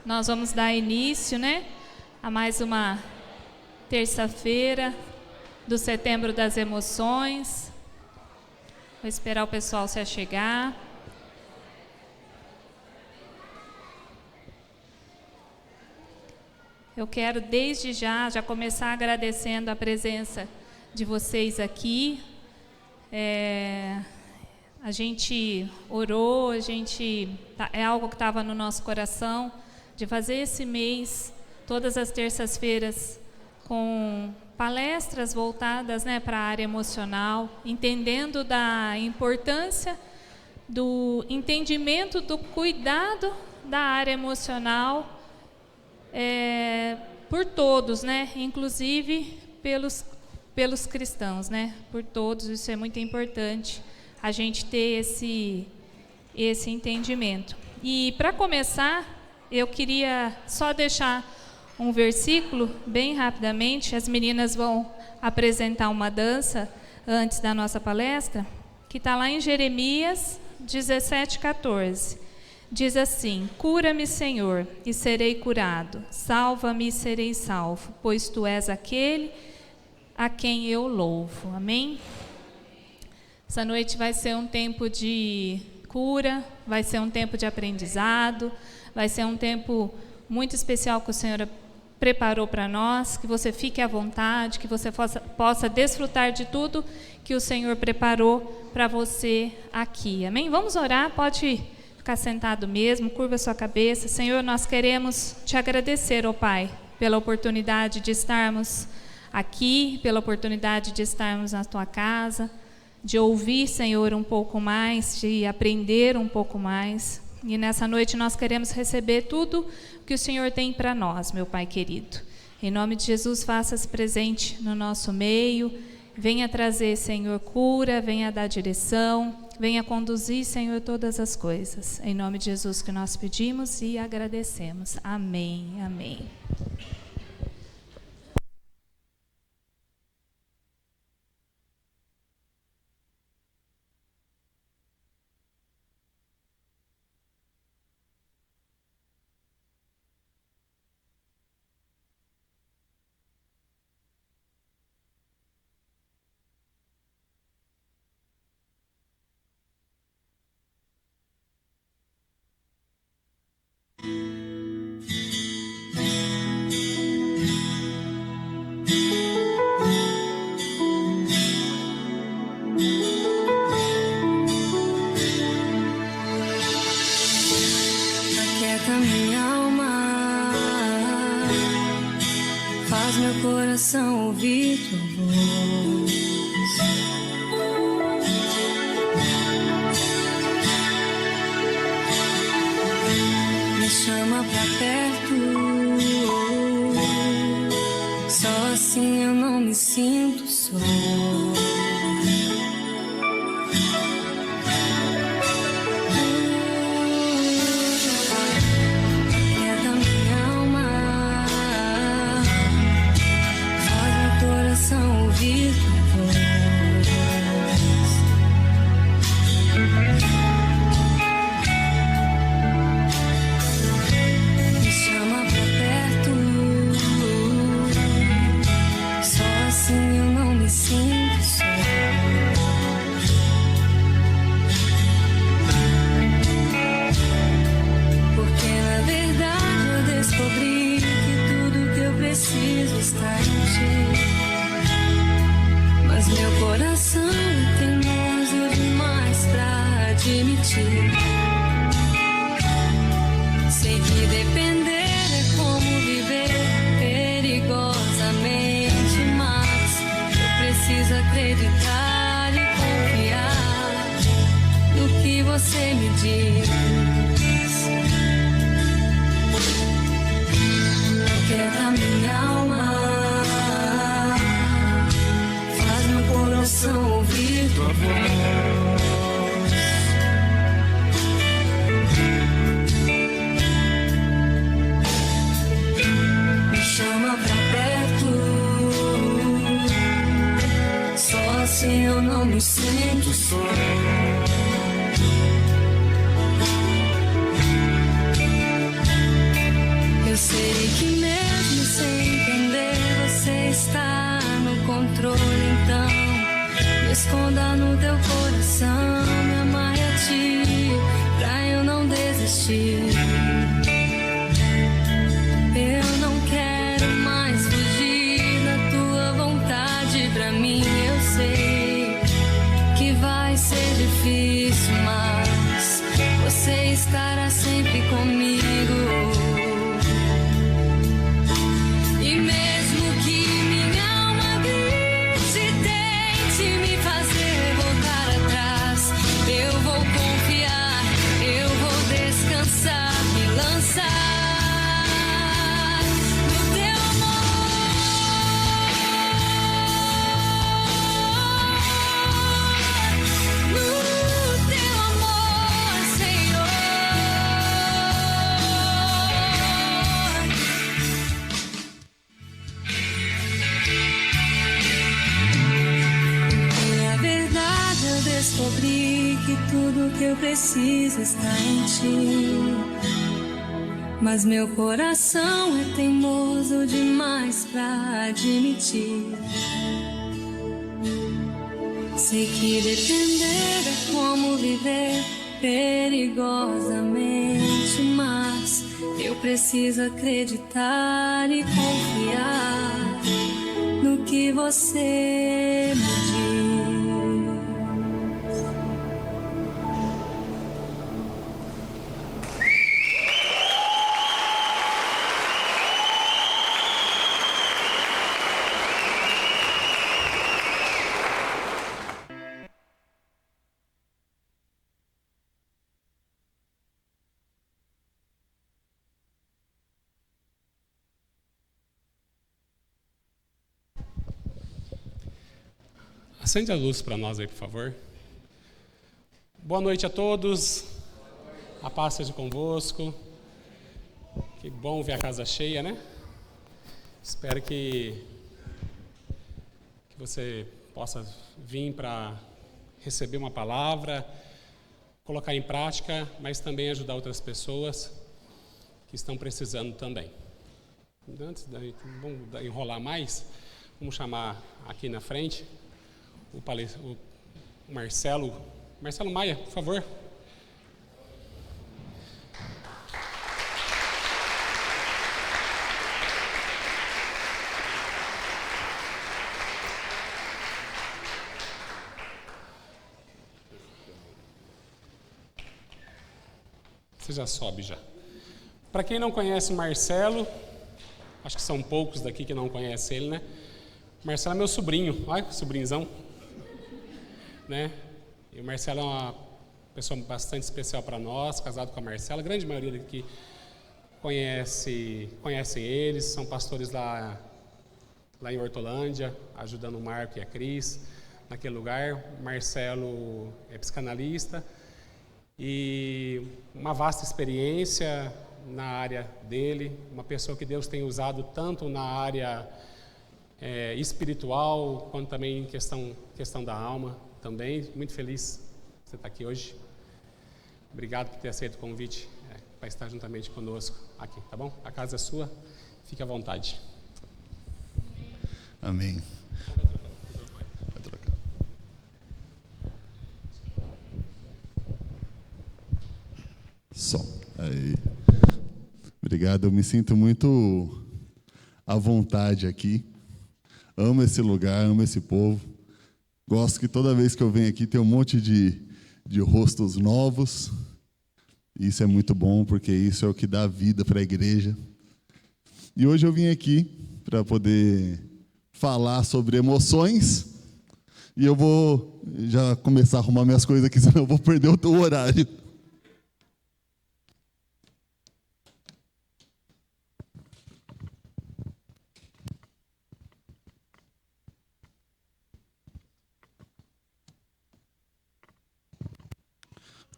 Nós vamos dar início, a mais uma terça-feira do Setembro das Emoções. Vou esperar o pessoal se achegar. Eu quero desde já começar agradecendo a presença de vocês aqui. A gente orou, é algo que estava no nosso coração, de fazer esse mês, todas as terças-feiras, com palestras voltadas para a área emocional, entendendo da importância do entendimento do cuidado da área emocional por todos, inclusive pelos cristãos, por todos. Isso é muito importante, a gente ter esse entendimento. E para começar, eu queria só deixar um versículo bem rapidamente. As meninas vão apresentar uma dança antes da nossa palestra, que está lá em Jeremias 17:14. Diz assim: cura-me, Senhor, e serei curado, salva-me e serei salvo, pois tu és aquele a quem eu louvo. Amém? Essa noite vai ser um tempo de cura, vai ser um tempo de aprendizado, vai ser um tempo muito especial que o Senhor preparou para nós. Que você fique à vontade, que você possa desfrutar de tudo que o Senhor preparou para você aqui. Amém? Vamos orar, pode ficar sentado mesmo, curva sua cabeça. Senhor, nós queremos te agradecer, ó Pai, pela oportunidade de estarmos aqui, pela oportunidade de estarmos na tua casa, de ouvir, Senhor, um pouco mais, de aprender um pouco mais. E nessa noite nós queremos receber tudo que o Senhor tem para nós, meu Pai querido. Em nome de Jesus, faça-se presente no nosso meio. Venha trazer, Senhor, cura, venha dar direção, venha conduzir, Senhor, todas as coisas. Em nome de Jesus que nós pedimos e agradecemos. Amém, amém. Ouvir tua voz, me chama pra perto, só assim eu não me sinto só. Sei que depender é como viver perigosamente, mas eu preciso acreditar e confiar no que você me diz. Aquieta minha alma, faz meu coração ouvir tua voz. Assim eu não me sinto só. comigo. E mesmo que minha alma grite e tente me fazer voltar atrás, eu vou confiar, eu vou descansar, me lançar. Descobri que tudo que eu preciso está em ti, mas meu coração é teimoso demais pra admitir. Sei que depender é como viver perigosamente, mas eu preciso acreditar e confiar no que você me diz. Acende a luz para nós aí, por favor. Boa noite a todos. A paz seja convosco. Que bom ver a casa cheia, né? Espero que você possa vir para receber uma palavra, colocar em prática, mas também ajudar outras pessoas que estão precisando também. Antes de enrolar mais, vamos chamar aqui na frente o Marcelo Maia, por favor. Você já sobe já. Para quem não conhece o Marcelo, acho que são poucos daqui que não conhecem ele, né? Marcelo é meu sobrinho, olha que sobrinhozão. Né? E o Marcelo é uma pessoa bastante especial para nós, casado com a Marcela. A grande maioria daqui conhecem eles, são pastores lá em Hortolândia, ajudando o Marco e a Cris naquele lugar. O Marcelo é psicanalista e uma vasta experiência na área dele, uma pessoa que Deus tem usado tanto na área espiritual, quanto também em questão da alma. Também, muito feliz que você está aqui hoje. Obrigado por ter aceito o convite para estar juntamente conosco aqui, tá bom? A casa é sua, fique à vontade. Amém. Vai trocar. Som. Aí. Obrigado, eu me sinto muito à vontade aqui. Amo esse lugar, amo esse povo. Gosto que toda vez que eu venho aqui tem um monte de rostos novos. Isso é muito bom, porque isso é o que dá vida para a igreja. E hoje eu vim aqui para poder falar sobre emoções. E eu vou já começar a arrumar minhas coisas aqui, senão eu vou perder o horário.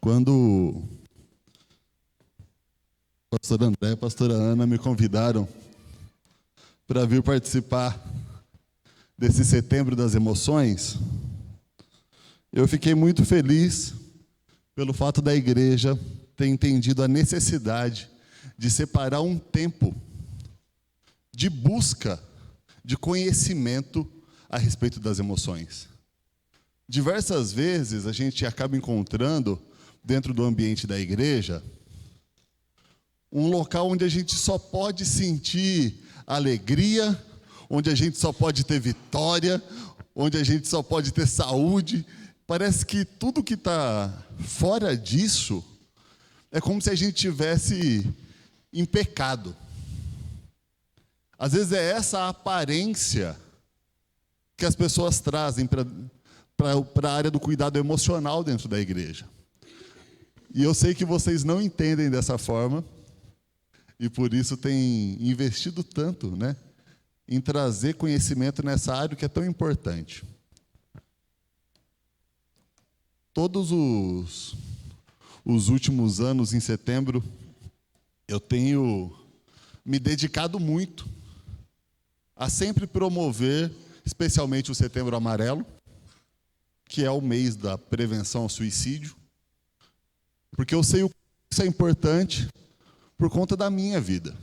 Quando o pastor André e a pastora Ana me convidaram para vir participar desse Setembro das Emoções, eu fiquei muito feliz pelo fato da igreja ter entendido a necessidade de separar um tempo de busca, de conhecimento a respeito das emoções. Diversas vezes a gente acaba encontrando dentro do ambiente da igreja um local onde a gente só pode sentir alegria, onde a gente só pode ter vitória, onde a gente só pode ter saúde. Parece que tudo que está fora disso é como se a gente tivesse em pecado. Às vezes é essa a aparência que as pessoas trazem para a área do cuidado emocional dentro da igreja. E eu sei que vocês não entendem dessa forma, e por isso têm investido tanto, né, em trazer conhecimento nessa área que é tão importante. Todos os últimos anos, em setembro, eu tenho me dedicado muito a sempre promover, especialmente o Setembro Amarelo, que é o mês da prevenção ao suicídio, porque eu sei o que isso é importante por conta da minha vida.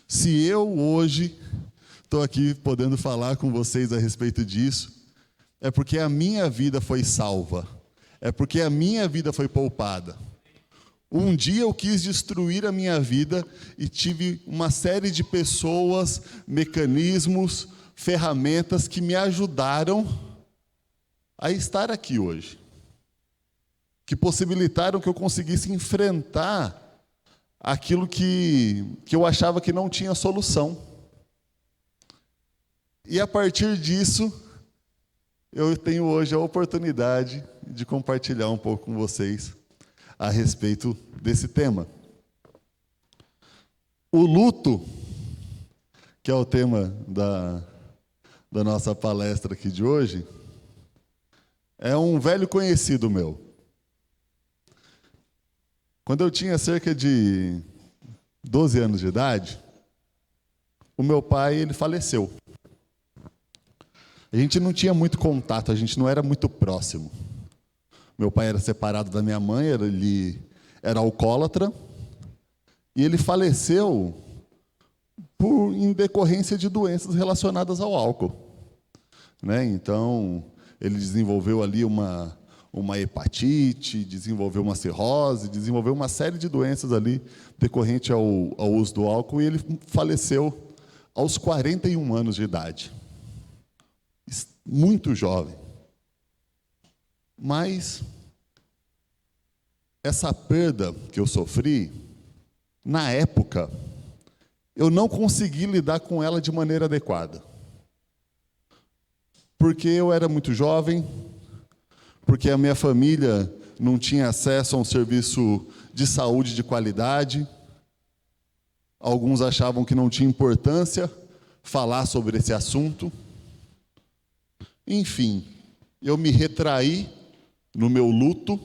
Se eu hoje estou aqui podendo falar com vocês a respeito disso, é porque a minha vida foi salva, é porque a minha vida foi poupada. Um dia eu quis destruir a minha vida e tive uma série de pessoas, mecanismos, ferramentas que me ajudaram a estar aqui hoje, que possibilitaram que eu conseguisse enfrentar aquilo que eu achava que não tinha solução. E a partir disso, eu tenho hoje a oportunidade de compartilhar um pouco com vocês a respeito desse tema. O luto, que é o tema da nossa palestra aqui de hoje, é um velho conhecido meu. Quando eu tinha cerca de 12 anos de idade, o meu pai, ele faleceu. A gente não tinha muito contato, a gente não era muito próximo. Meu pai era separado da minha mãe, ele era alcoólatra, e ele faleceu em decorrência de doenças relacionadas ao álcool, né? Então, ele desenvolveu ali uma hepatite, desenvolveu uma cirrose, desenvolveu uma série de doenças ali decorrente ao uso do álcool, e ele faleceu aos 41 anos de idade. Muito jovem. Mas essa perda que eu sofri, na época, eu não consegui lidar com ela de maneira adequada. Porque eu era muito jovem, porque a minha família não tinha acesso a um serviço de saúde de qualidade. Alguns achavam que não tinha importância falar sobre esse assunto. Enfim, eu me retraí no meu luto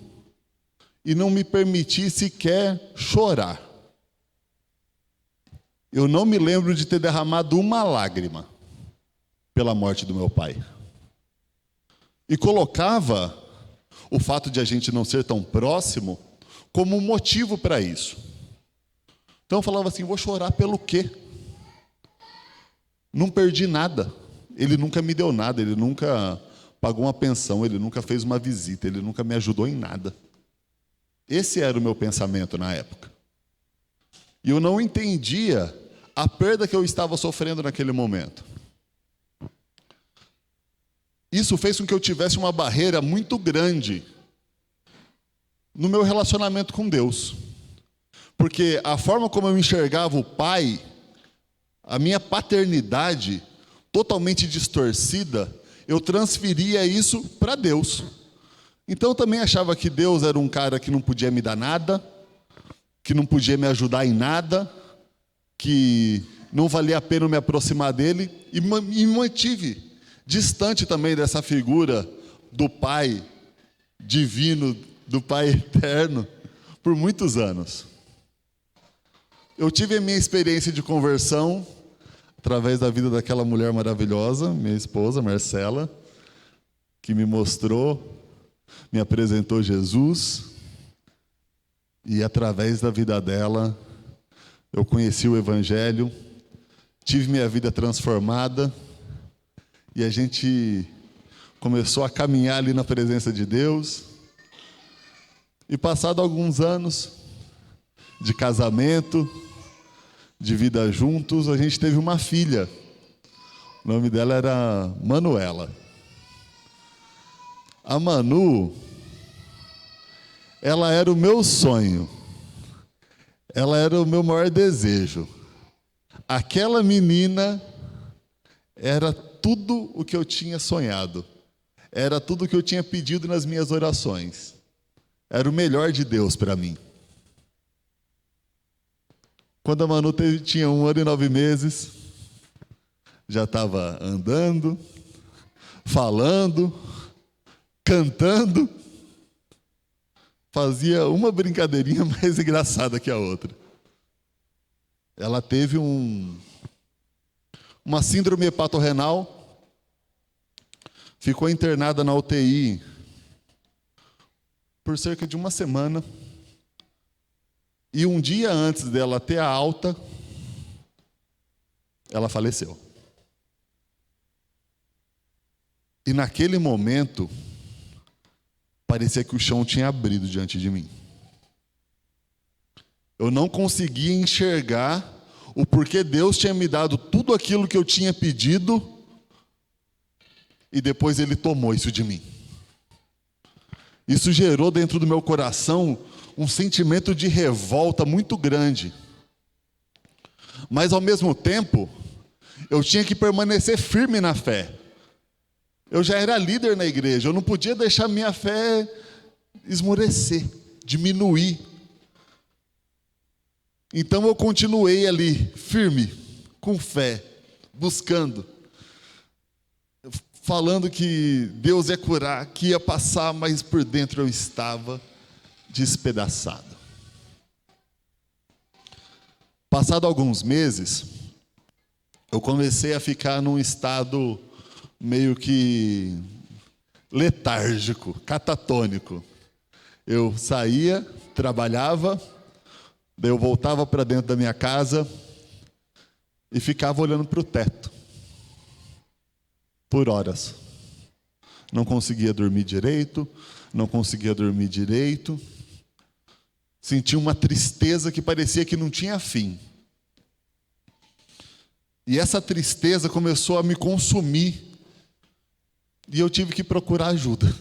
e não me permiti sequer chorar. Eu não me lembro de ter derramado uma lágrima pela morte do meu pai. E colocava o fato de a gente não ser tão próximo como um motivo para isso. Então eu falava assim, vou chorar pelo quê? Não perdi nada. Ele nunca me deu nada, ele nunca pagou uma pensão, ele nunca fez uma visita, ele nunca me ajudou em nada. Esse era o meu pensamento na época. E eu não entendia a perda que eu estava sofrendo naquele momento. Isso fez com que eu tivesse uma barreira muito grande no meu relacionamento com Deus. Porque a forma como eu enxergava o Pai, a minha paternidade totalmente distorcida, eu transferia isso para Deus. Então eu também achava que Deus era um cara que não podia me dar nada, que não podia me ajudar em nada, que não valia a pena me aproximar dele, e me mantive distante também dessa figura do Pai divino, do Pai eterno, por muitos anos. Eu tive a minha experiência de conversão através da vida daquela mulher maravilhosa, minha esposa, Marcela, que me mostrou, me apresentou Jesus, e através da vida dela, eu conheci o Evangelho, tive minha vida transformada, e a gente começou a caminhar ali na presença de Deus, e passado alguns anos de casamento, de vida juntos, a gente teve uma filha. O nome dela era Manuela. A Manu, ela era o meu sonho. ela era o meu maior desejo. Aquela menina era tudo o que eu tinha sonhado. Era tudo o que eu tinha pedido nas minhas orações. Era o melhor de Deus para mim. Quando a Manu tinha 1 ano e 9 meses, já estava andando, falando, cantando. Fazia uma brincadeirinha mais engraçada que a outra. Ela teve uma síndrome hepatorrenal, ficou internada na UTI por cerca de 1 semana. E um dia antes dela ter a alta, ela faleceu. E naquele momento, parecia que o chão tinha abrido diante de mim. Eu não conseguia enxergar o porquê Deus tinha me dado tudo aquilo que eu tinha pedido e depois Ele tomou isso de mim. Isso gerou dentro do meu coração um sentimento de revolta muito grande. Mas, ao mesmo tempo, eu tinha que permanecer firme na fé. Eu já era líder na igreja, eu não podia deixar minha fé esmorecer, diminuir. Então eu continuei ali, firme, com fé, buscando, falando que Deus ia curar, que ia passar, mas por dentro eu estava despedaçado. Passado alguns meses, eu comecei a ficar num estado meio que letárgico, catatônico. Eu saía, trabalhava, daí eu voltava para dentro da minha casa e ficava olhando para o teto por horas. Não conseguia dormir direito, sentia uma tristeza que parecia que não tinha fim. E essa tristeza começou a me consumir. E eu tive que procurar ajuda.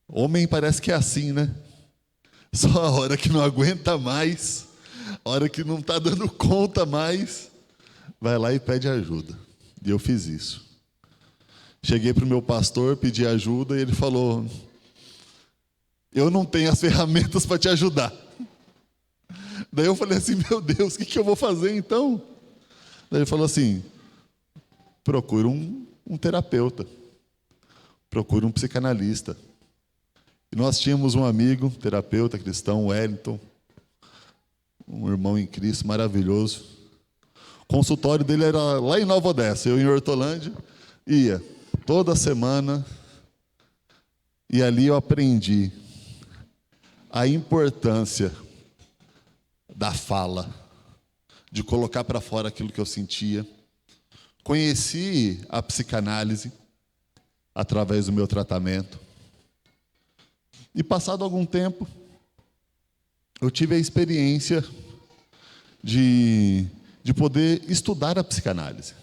Homem parece que é assim, né? Só a hora que não aguenta mais, a hora que não está dando conta mais, vai lá e pede ajuda. E eu fiz isso. Cheguei para o meu pastor, pedi ajuda e ele falou: eu não tenho as ferramentas para te ajudar. Daí eu falei assim: meu Deus, o que eu vou fazer então? Daí ele falou assim: procura um terapeuta, procura um psicanalista. E nós tínhamos um amigo, terapeuta cristão, Wellington, um irmão em Cristo maravilhoso. O consultório dele era lá em Nova Odessa, eu em Hortolândia, ia toda semana, e ali eu aprendi a importância da fala, de colocar para fora aquilo que eu sentia. Conheci a psicanálise através do meu tratamento. E passado algum tempo, eu tive a experiência de poder estudar a psicanálise.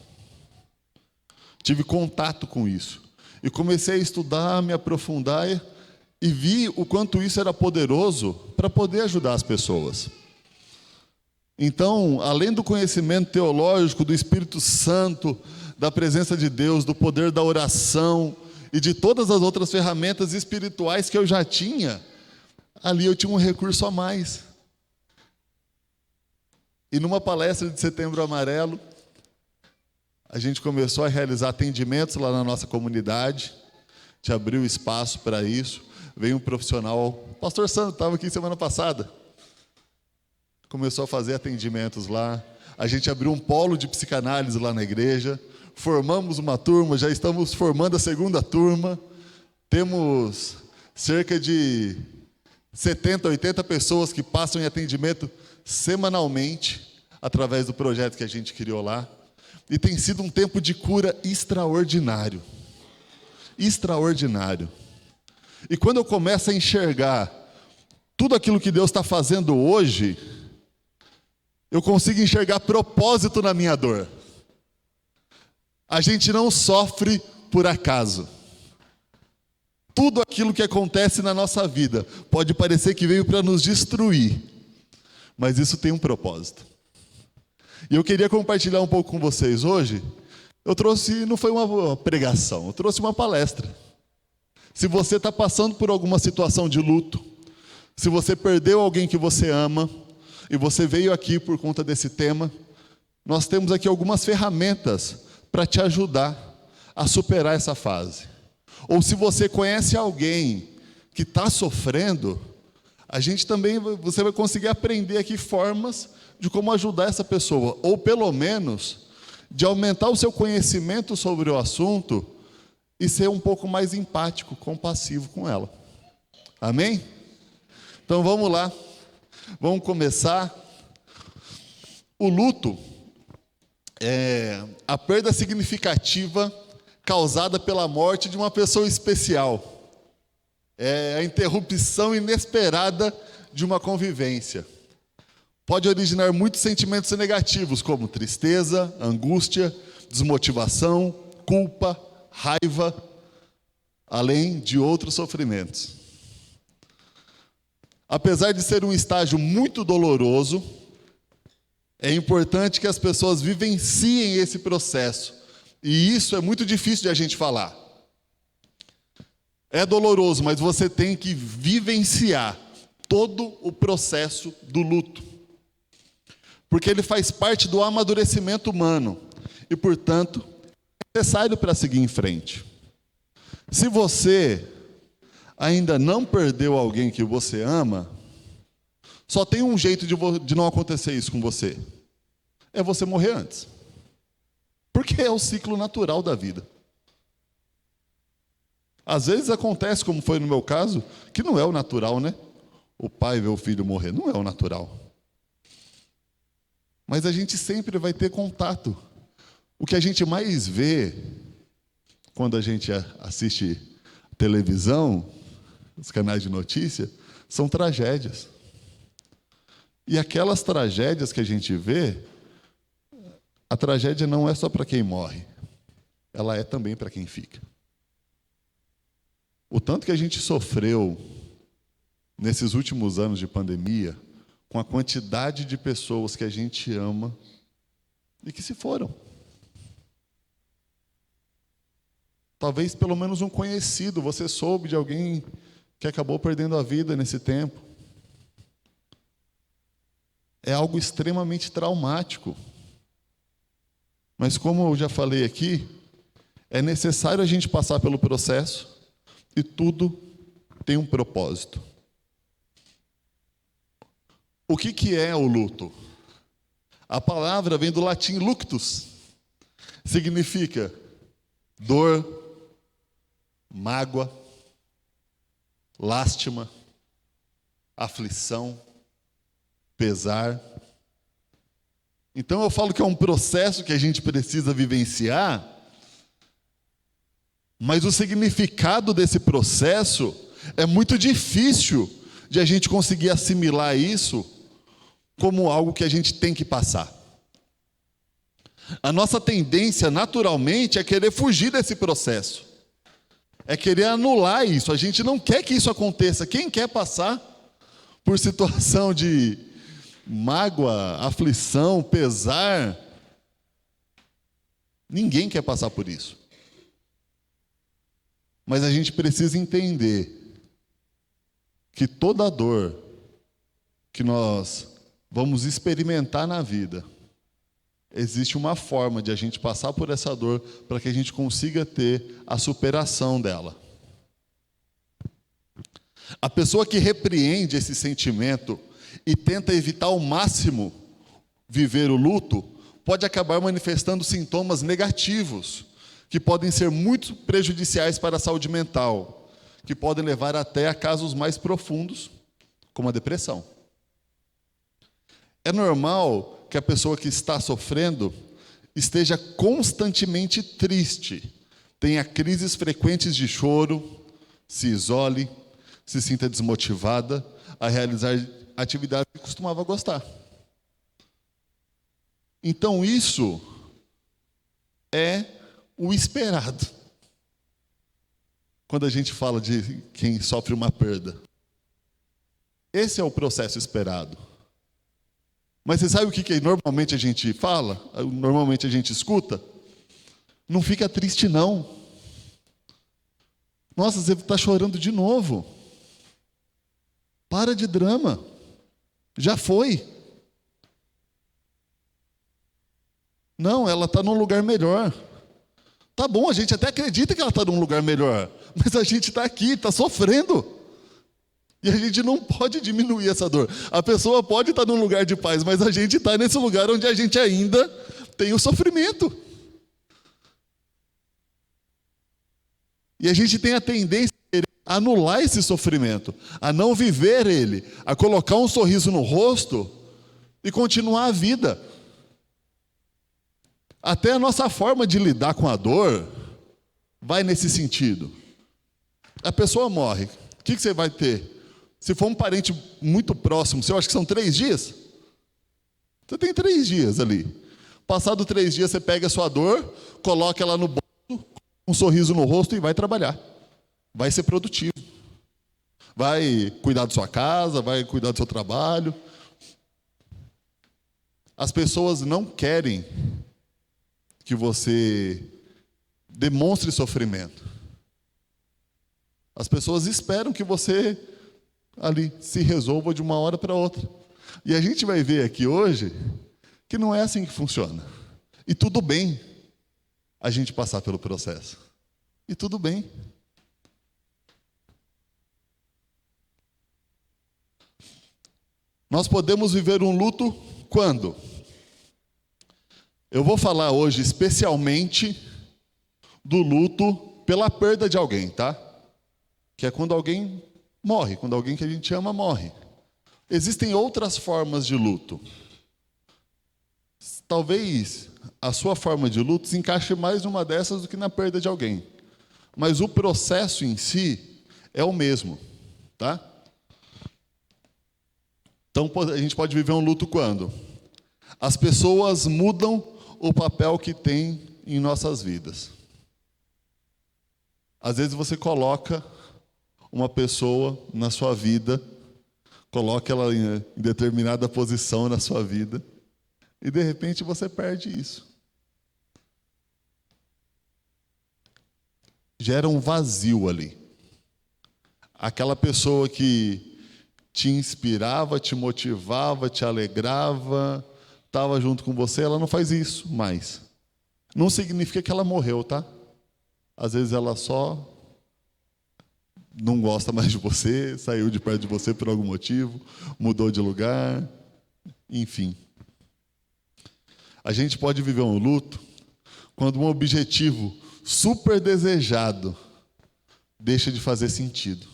Tive contato com isso. E comecei a estudar, me aprofundar e vi o quanto isso era poderoso para poder ajudar as pessoas. Então, além do conhecimento teológico, do Espírito Santo, da presença de Deus, do poder da oração e de todas as outras ferramentas espirituais que eu já tinha, ali eu tinha um recurso a mais. E numa palestra de Setembro Amarelo, a gente começou a realizar atendimentos lá na nossa comunidade, a gente abriu espaço para isso, veio um profissional, o pastor Sandro estava aqui semana passada, começou a fazer atendimentos lá, a gente abriu um polo de psicanálise lá na igreja, formamos uma turma, já estamos formando a segunda turma, temos cerca de 70, 80 pessoas que passam em atendimento semanalmente, através do projeto que a gente criou lá, e tem sido um tempo de cura extraordinário. Extraordinário. E quando eu começo a enxergar tudo aquilo que Deus está fazendo hoje, eu consigo enxergar propósito na minha dor. A gente não sofre por acaso. Tudo aquilo que acontece na nossa vida pode parecer que veio para nos destruir, mas isso tem um propósito. E eu queria compartilhar um pouco com vocês hoje. Eu trouxe, não foi uma pregação, eu trouxe uma palestra. Se você está passando por alguma situação de luto, se você perdeu alguém que você ama, e você veio aqui por conta desse tema, nós temos aqui algumas ferramentas para te ajudar a superar essa fase. Ou se você conhece alguém que está sofrendo, você vai conseguir aprender aqui formas de como ajudar essa pessoa, ou pelo menos de aumentar o seu conhecimento sobre o assunto e ser um pouco mais empático, compassivo com ela. Amém? Então vamos lá, vamos começar. O luto é a perda significativa causada pela morte de uma pessoa especial. É a interrupção inesperada de uma convivência. Pode originar muitos sentimentos negativos, como tristeza, angústia, desmotivação, culpa, raiva, além de outros sofrimentos. Apesar de ser um estágio muito doloroso, é importante que as pessoas vivenciem esse processo. E isso é muito difícil de a gente falar. É doloroso, mas você tem que vivenciar todo o processo do luto. Porque ele faz parte do amadurecimento humano. E, portanto, é necessário para seguir em frente. Se você ainda não perdeu alguém que você ama, só tem um jeito de não acontecer isso com você. É você morrer antes. Porque é o ciclo natural da vida. Às vezes acontece, como foi no meu caso, que não é o natural, né? O pai vê o filho morrer, não é o natural. Mas a gente sempre vai ter contato. O que a gente mais vê quando a gente assiste televisão, os canais de notícia, são tragédias. E aquelas tragédias que a gente vê, a tragédia não é só para quem morre, ela é também para quem fica. O tanto que a gente sofreu nesses últimos anos de pandemia, com a quantidade de pessoas que a gente ama e que se foram. Talvez pelo menos um conhecido, você soube de alguém que acabou perdendo a vida nesse tempo. É algo extremamente traumático. Mas como eu já falei aqui, é necessário a gente passar pelo processo e tudo tem um propósito. O que é o luto? A palavra vem do latim luctus. Significa dor, mágoa, lástima, aflição, pesar. Então eu falo que é um processo que a gente precisa vivenciar, mas o significado desse processo é muito difícil de a gente conseguir assimilar isso como algo que a gente tem que passar. A nossa tendência, naturalmente, é querer fugir desse processo. É querer anular isso. A gente não quer que isso aconteça. Quem quer passar por situação de mágoa, aflição, pesar? Ninguém quer passar por isso. Mas a gente precisa entender que toda dor que nós vamos experimentar na vida, existe uma forma de a gente passar por essa dor para que a gente consiga ter a superação dela. A pessoa que repreende esse sentimento e tenta evitar ao máximo viver o luto, pode acabar manifestando sintomas negativos, que podem ser muito prejudiciais para a saúde mental, que podem levar até a casos mais profundos, como a depressão. É normal que a pessoa que está sofrendo esteja constantemente triste, tenha crises frequentes de choro, se isole, se sinta desmotivada a realizar atividades que costumava gostar. Então isso é o esperado. quando a gente fala de quem sofre uma perda. Esse é o processo esperado. Mas você sabe o que normalmente a gente fala? Normalmente a gente escuta? Não fica triste, não. Nossa, você está chorando de novo. Para de drama. Já foi. Não, ela está num lugar melhor. Tá bom, a gente até acredita que ela está num lugar melhor, mas a gente está aqui, está sofrendo. E a gente não pode diminuir essa dor. A pessoa pode estar num lugar de paz, mas a gente está nesse lugar onde a gente ainda tem o sofrimento. E a gente tem a tendência a anular esse sofrimento, a não viver ele, a colocar um sorriso no rosto e continuar a vida. Até a nossa forma de lidar com a dor vai nesse sentido. A pessoa morre. O que você vai ter? Se for um parente muito próximo, você acha que são 3 dias? Você tem 3 dias ali. Passado 3 dias, você pega a sua dor, coloca ela no bolso, um sorriso no rosto e vai trabalhar. Vai ser produtivo. Vai cuidar da sua casa, vai cuidar do seu trabalho. As pessoas não querem que você demonstre sofrimento. As pessoas esperam que você ali se resolva de uma hora para outra. E a gente vai ver aqui hoje que não é assim que funciona. E tudo bem a gente passar pelo processo. E tudo bem. Nós podemos viver um luto quando? Eu vou falar hoje especialmente do luto pela perda de alguém, tá? Que é quando alguém morre, quando alguém que a gente ama morre. Existem outras formas de luto. Talvez a sua forma de luto se encaixe mais numa dessas do que na perda de alguém. Mas o processo em si é o mesmo, tá? Então a gente pode viver um luto quando? As pessoas mudam o papel que tem em nossas vidas. Às vezes você coloca uma pessoa na sua vida, coloca ela em determinada posição na sua vida, e de repente você perde isso. Gera um vazio ali. Aquela pessoa que te inspirava, te motivava, te alegrava, estava junto com você, ela não faz isso mais. Não significa que ela morreu, tá? Às vezes ela só não gosta mais de você, saiu de perto de você por algum motivo, mudou de lugar, enfim. A gente pode viver um luto quando um objetivo super desejado deixa de fazer sentido.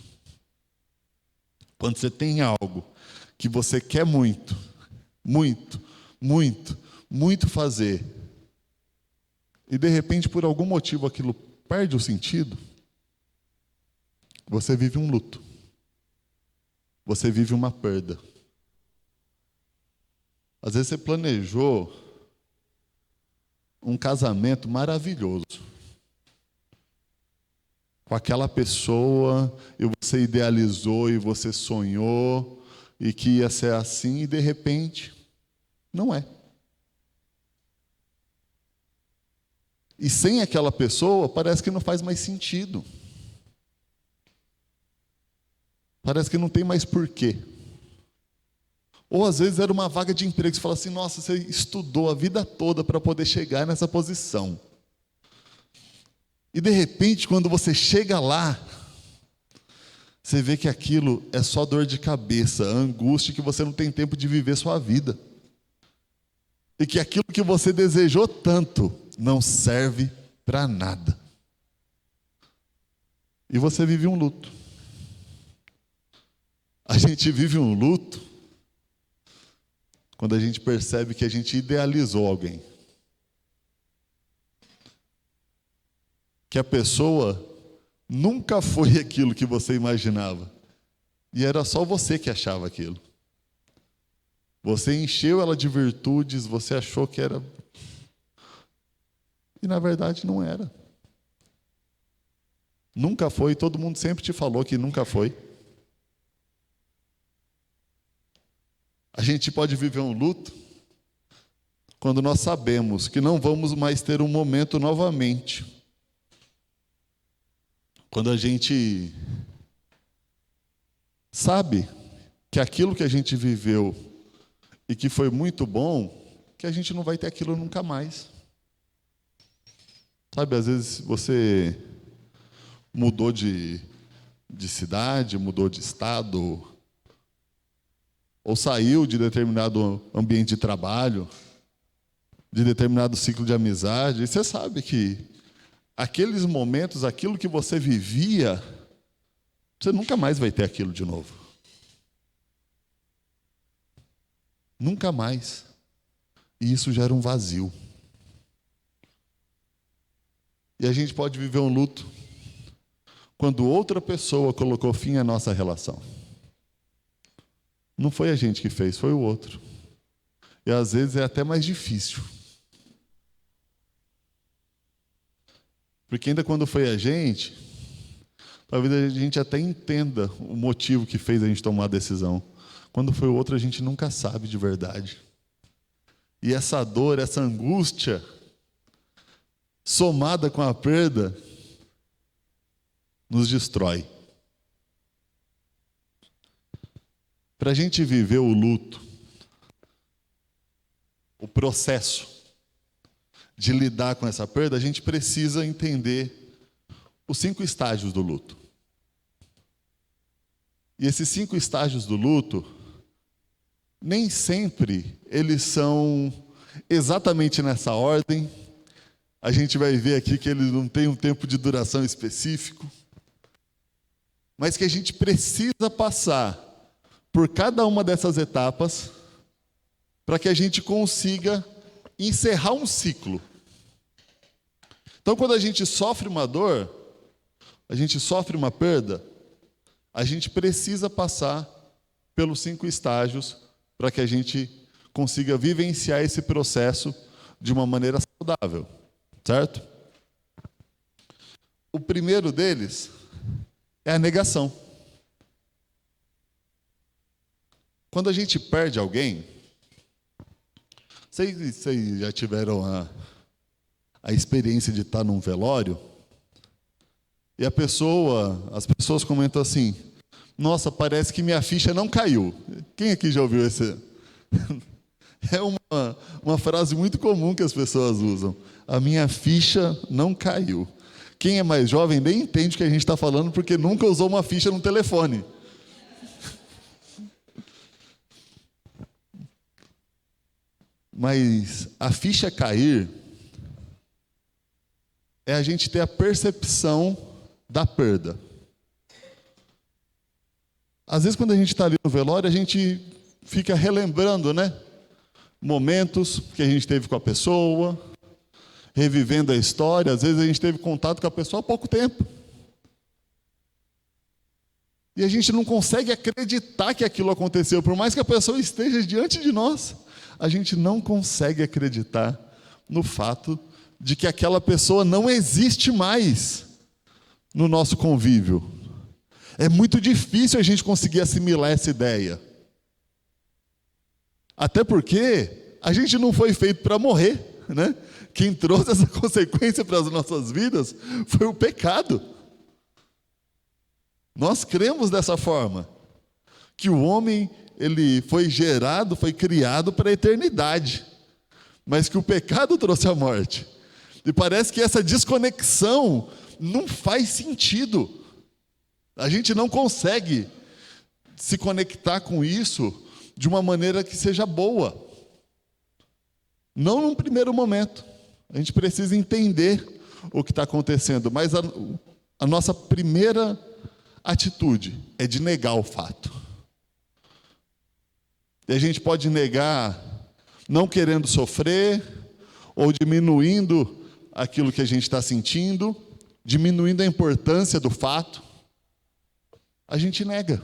Quando você tem algo que você quer muito, muito, muito, muito fazer, e de repente por algum motivo aquilo perde o sentido, você vive um luto. Você vive uma perda. Às vezes você planejou um casamento maravilhoso com aquela pessoa, e você idealizou e você sonhou e que ia ser assim, e de repente não é. E sem aquela pessoa parece que não faz mais sentido. Parece que não tem mais porquê. Ou às vezes era uma vaga de emprego, você fala assim, nossa, você estudou a vida toda para poder chegar nessa posição. E de repente, quando você chega lá, você vê que aquilo é só dor de cabeça, angústia, que você não tem tempo de viver sua vida. E que aquilo que você desejou tanto não serve para nada. E você vive um luto. A gente vive um luto quando a gente percebe que a gente idealizou alguém. Que a pessoa nunca foi aquilo que você imaginava. E era só você que achava aquilo. Você encheu ela de virtudes, você achou que era. E na verdade não era. Nunca foi, todo mundo sempre te falou que nunca foi. A gente pode viver um luto quando nós sabemos que não vamos mais ter um momento novamente. Quando a gente sabe que aquilo que a gente viveu e que foi muito bom, que a gente não vai ter aquilo nunca mais. Sabe, às vezes você mudou de cidade, mudou de estado, ou saiu de determinado ambiente de trabalho, de determinado ciclo de amizade, e você sabe que aqueles momentos, aquilo que você vivia, você nunca mais vai ter aquilo de novo. Nunca mais. E isso gera um vazio. E a gente pode viver um luto quando outra pessoa colocou fim à nossa relação. Não foi a gente que fez, foi o outro. E às vezes é até mais difícil. Porque ainda quando foi a gente, talvez a gente até entenda o motivo que fez a gente tomar a decisão. Quando foi o outro, a gente nunca sabe de verdade. E essa dor, essa angústia, somada com a perda, nos destrói. Para a gente viver o luto, o processo de lidar com essa perda, a gente precisa entender os 5 estágios do luto. E esses 5 estágios do luto, nem sempre eles são exatamente nessa ordem. A gente vai ver aqui que eles não têm um tempo de duração específico, mas que a gente precisa passar por cada uma dessas etapas para que a gente consiga encerrar um ciclo. Então, quando a gente sofre uma dor, a gente sofre uma perda, a gente precisa passar pelos 5 estágios para que a gente consiga vivenciar esse processo de uma maneira saudável, certo? O primeiro deles é a negação. Quando a gente perde alguém, vocês já tiveram a experiência de estar num velório? E as pessoas comentam assim: nossa, parece que minha ficha não caiu. Quem aqui já ouviu esse? É uma frase muito comum que as pessoas usam. A minha ficha não caiu. Quem é mais jovem nem entende o que a gente está falando porque nunca usou uma ficha no telefone. Mas a ficha cair é a gente ter a percepção da perda. Às vezes, quando a gente está ali no velório, a gente fica relembrando, né? Momentos que a gente teve com a pessoa, revivendo a história. Às vezes a gente teve contato com a pessoa há pouco tempo. E a gente não consegue acreditar que aquilo aconteceu. Por mais que a pessoa esteja diante de nós, a gente não consegue acreditar no fato de que aquela pessoa não existe mais no nosso convívio. É muito difícil a gente conseguir assimilar essa ideia. Até porque a gente não foi feito para morrer, né? Quem trouxe essa consequência para as nossas vidas foi o pecado. Nós cremos dessa forma, que o homem, ele foi gerado, foi criado para a eternidade, mas que o pecado trouxe a morte. E parece que essa desconexão não faz sentido. A gente não consegue se conectar com isso de uma maneira que seja boa. Não num primeiro momento. A gente precisa entender o que está acontecendo, mas a nossa primeira atitude é de negar o fato. E a gente pode negar não querendo sofrer, ou diminuindo aquilo que a gente está sentindo, diminuindo a importância do fato. A gente nega.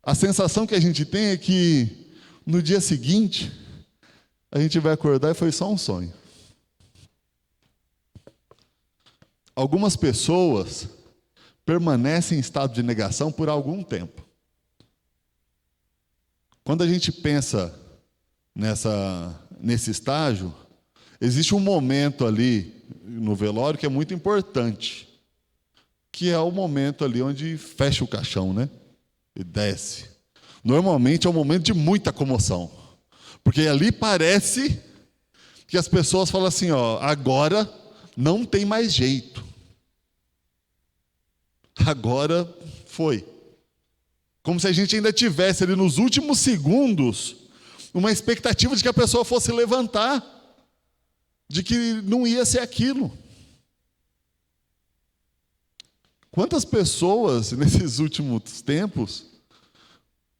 A sensação que a gente tem é que no dia seguinte a gente vai acordar e foi só um sonho. algumas pessoas permanecem em estado de negação por algum tempo. Quando a gente pensa nesse estágio, existe um momento ali no velório que é muito importante, que é o momento ali onde fecha o caixão, né? E desce. Normalmente é um momento de muita comoção, porque ali parece que as pessoas falam assim, ó, agora não tem mais jeito. Agora foi. Como se a gente ainda tivesse ali nos últimos segundos uma expectativa de que a pessoa fosse levantar, de que não ia ser aquilo. Quantas pessoas nesses últimos tempos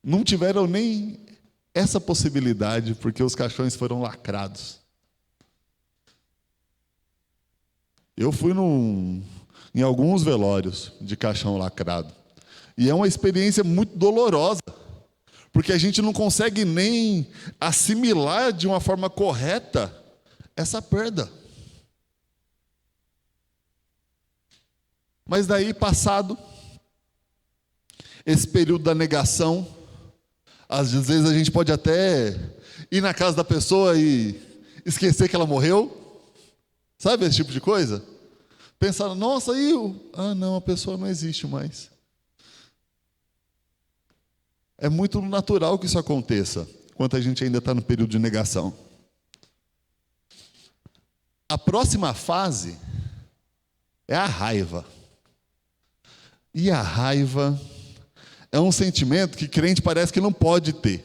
não tiveram nem essa possibilidade porque os caixões foram lacrados? Eu fui em alguns velórios de caixão lacrado. E é uma experiência muito dolorosa, porque a gente não consegue nem assimilar de uma forma correta essa perda. Mas daí, passado esse período da negação, às vezes a gente pode até ir na casa da pessoa e esquecer que ela morreu. Sabe esse tipo de coisa? Pensar, nossa, não, a pessoa não existe mais. É muito natural que isso aconteça, enquanto a gente ainda está no período de negação. A próxima fase é a raiva. E a raiva é um sentimento que crente parece que não pode ter.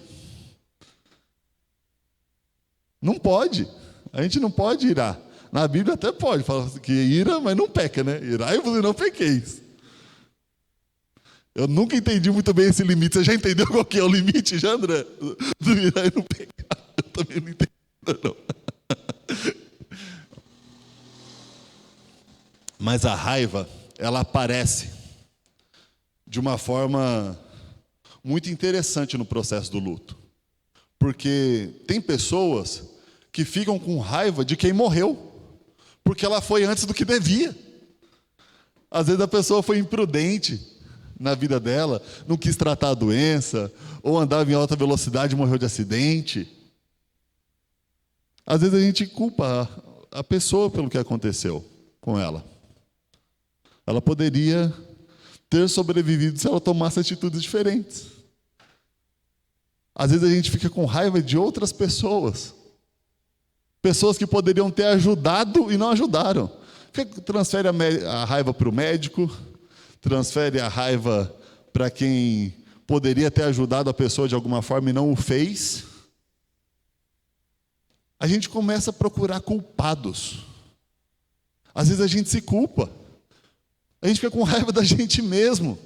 Não pode. A gente não pode irar. Na Bíblia até pode, fala que ira, mas não peca, né? Irai-vos e não pequeis. Eu nunca entendi muito bem esse limite. Você já entendeu qual que é o limite, já, André? Do irar e não pecar. Eu também não entendi, não. Mas a raiva, ela aparece de uma forma muito interessante no processo do luto. Porque tem pessoas que ficam com raiva de quem morreu, porque ela foi antes do que devia. Às vezes a pessoa foi imprudente na vida dela, não quis tratar a doença, ou andava em alta velocidade e morreu de acidente. Às vezes a gente culpa a pessoa pelo que aconteceu com ela. Ela poderia ter sobrevivido se ela tomasse atitudes diferentes. Às vezes a gente fica com raiva de outras pessoas. Pessoas que poderiam ter ajudado e não ajudaram. Transfere a raiva para o médico, transfere a raiva para quem poderia ter ajudado a pessoa de alguma forma e não o fez. A gente começa a procurar culpados. Às vezes a gente se culpa. A gente fica com raiva da gente mesmo,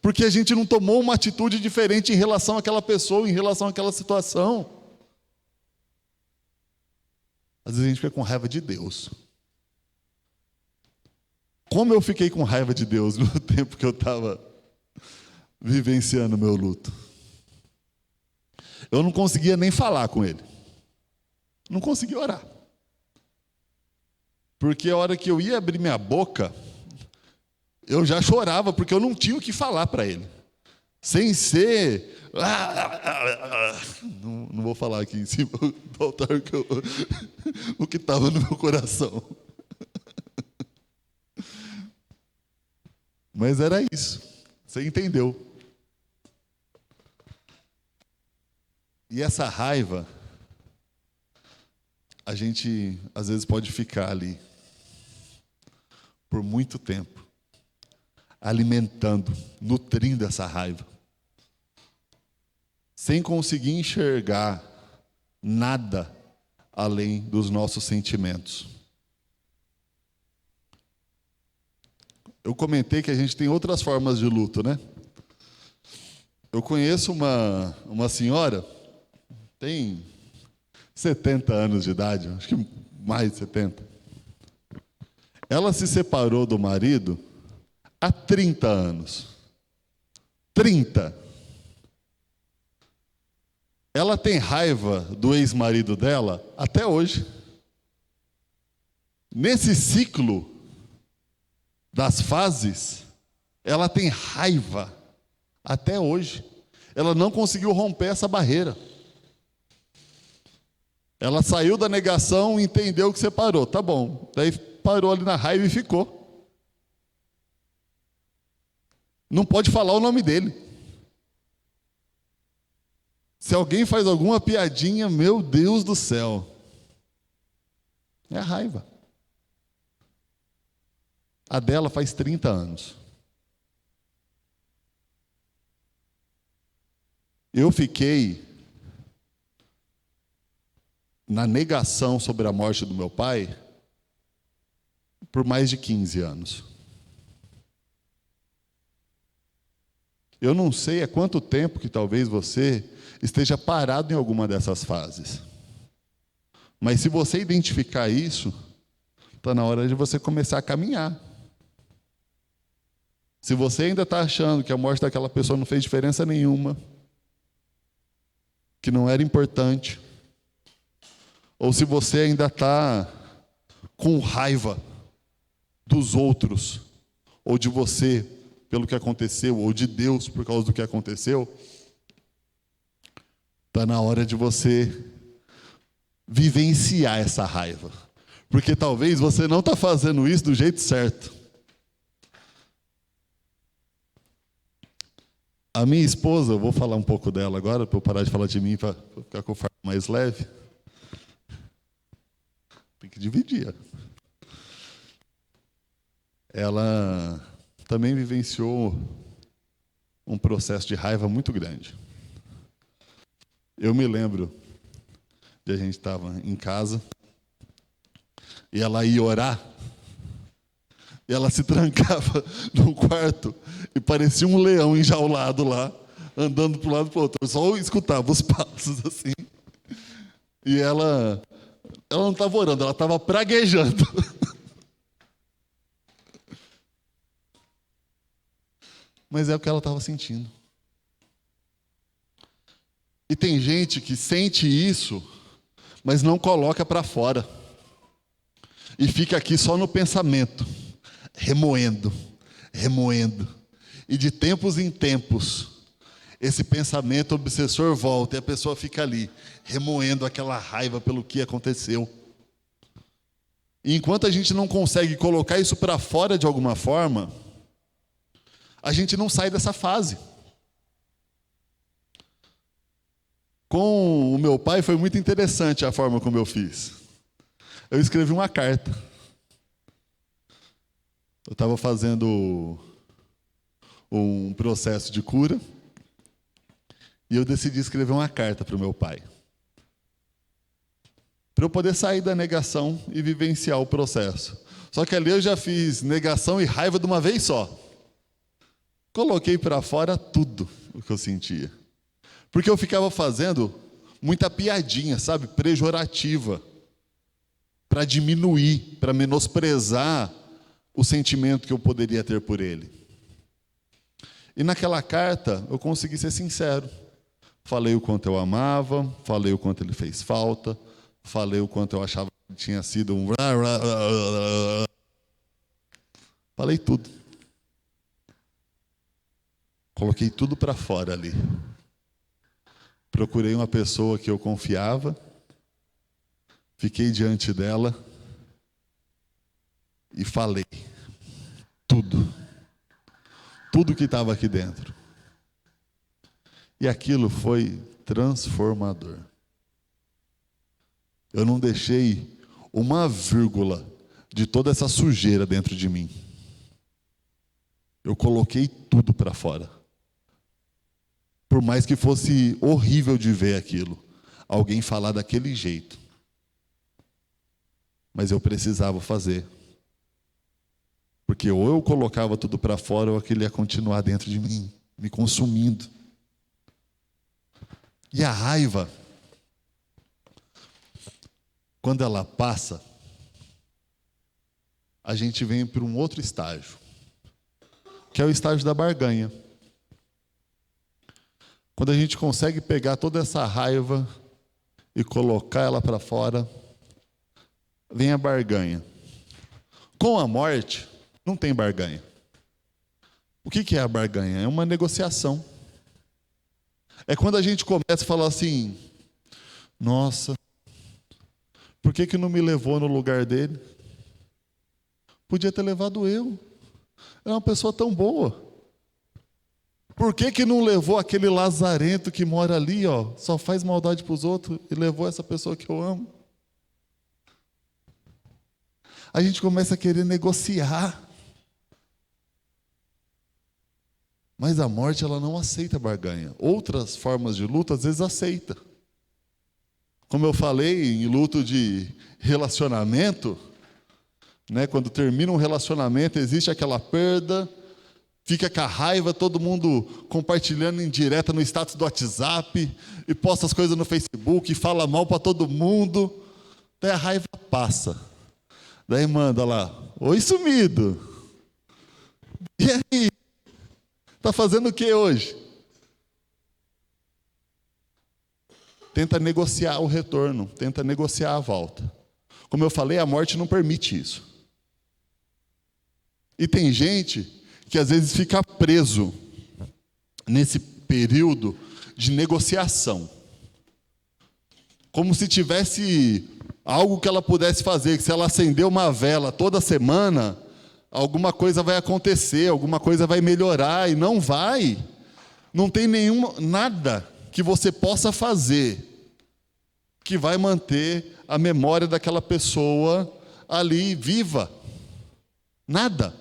porque a gente não tomou uma atitude diferente em relação àquela pessoa, em relação àquela situação. Às vezes a gente fica com raiva de Deus. Como eu fiquei com raiva de Deus no tempo que eu estava vivenciando o meu luto. Eu não conseguia nem falar com Ele. Não conseguia orar. Porque a hora que eu ia abrir minha boca, eu já chorava, porque eu não tinha o que falar para Ele. Sem ser... Não vou falar aqui em cima do altar o que estava no meu coração. Mas era isso. Você entendeu. E essa raiva, a gente às vezes pode ficar ali por muito tempo, alimentando, nutrindo essa raiva, sem conseguir enxergar nada além dos nossos sentimentos. Eu comentei que a gente tem outras formas de luto, né? Eu conheço uma senhora, tem 70 anos de idade, acho que mais de 70. Ela se separou do marido há 30 anos. 30. Ela tem raiva do ex-marido dela até hoje. Nesse ciclo das fases, ela tem raiva até hoje. Ela não conseguiu romper essa barreira. Ela saiu da negação e entendeu que separou. Tá bom. Daí parou ali na raiva e ficou. Não pode falar o nome dele. Se alguém faz alguma piadinha, meu Deus do céu, é a raiva. A dela faz 30 anos. Eu fiquei na negação sobre a morte do meu pai por mais de 15 anos. Eu não sei há quanto tempo que talvez você esteja parado em alguma dessas fases. Mas se você identificar isso, está na hora de você começar a caminhar. Se você ainda está achando que a morte daquela pessoa não fez diferença nenhuma, que não era importante, ou se você ainda está com raiva dos outros, ou de você pelo que aconteceu, ou de Deus por causa do que aconteceu, está na hora de você vivenciar essa raiva. Porque talvez você não está fazendo isso do jeito certo. A minha esposa, eu vou falar um pouco dela agora, para eu parar de falar de mim, para ficar com o fardo mais leve. Tem que dividir. Ela também vivenciou um processo de raiva muito grande. Eu me lembro de a gente estava em casa e ela ia orar e ela se trancava num quarto e parecia um leão enjaulado lá, andando para um lado e para o outro. Eu só escutava os passos assim. E ela não estava orando, ela estava praguejando. Mas é o que ela estava sentindo. E tem gente que sente isso, mas não coloca para fora. E fica aqui só no pensamento, remoendo, remoendo. E de tempos em tempos, esse pensamento obsessor volta e a pessoa fica ali, remoendo aquela raiva pelo que aconteceu. E enquanto a gente não consegue colocar isso para fora de alguma forma, a gente não sai dessa fase. Com o meu pai foi muito interessante a forma como eu fiz. Eu escrevi uma carta. Eu estava fazendo um processo de cura e eu decidi escrever uma carta para o meu pai, para eu poder sair da negação e vivenciar o processo. Só que ali eu já fiz negação e raiva de uma vez só. Coloquei para fora tudo o que eu sentia. Porque eu ficava fazendo muita piadinha, sabe? Pejorativa. Para diminuir, para menosprezar o sentimento que eu poderia ter por ele. E naquela carta eu consegui ser sincero. Falei o quanto eu amava, falei o quanto ele fez falta, falei o quanto eu achava que tinha sido um... Falei tudo. Coloquei tudo para fora ali. Procurei uma pessoa que eu confiava, fiquei diante dela e falei tudo. Tudo que estava aqui dentro. E aquilo foi transformador. Eu não deixei uma vírgula de toda essa sujeira dentro de mim. Eu coloquei tudo para fora. Por mais que fosse horrível de ver aquilo, alguém falar daquele jeito. Mas eu precisava fazer. Porque ou eu colocava tudo para fora, ou aquilo ia continuar dentro de mim, me consumindo. E a raiva, quando ela passa, a gente vem para um outro estágio, que é o estágio da barganha. Quando a gente consegue pegar toda essa raiva e colocar ela para fora, vem a barganha. Com a morte, não tem barganha. O que é a barganha? É uma negociação. É quando a gente começa a falar assim, nossa, por que não me levou no lugar dele? Podia ter levado eu. É uma pessoa tão boa. Por que não levou aquele lazarento que mora ali, ó, só faz maldade para os outros, e levou essa pessoa que eu amo? A gente começa a querer negociar. Mas a morte, ela não aceita barganha. Outras formas de luto, às vezes, aceita. Como eu falei, em luto de relacionamento, né, quando termina um relacionamento, existe aquela perda, fica com a raiva, todo mundo compartilhando em direta no status do WhatsApp, e posta as coisas no Facebook, e fala mal para todo mundo. Daí a raiva passa. Daí manda lá, oi sumido. E aí? Está fazendo o que hoje? Tenta negociar o retorno, tenta negociar a volta. Como eu falei, a morte não permite isso. E tem gente que às vezes fica preso nesse período de negociação. Como se tivesse algo que ela pudesse fazer, que se ela acender uma vela toda semana, alguma coisa vai acontecer, alguma coisa vai melhorar, e não vai. Não tem nada que você possa fazer que vai manter a memória daquela pessoa ali viva. Nada.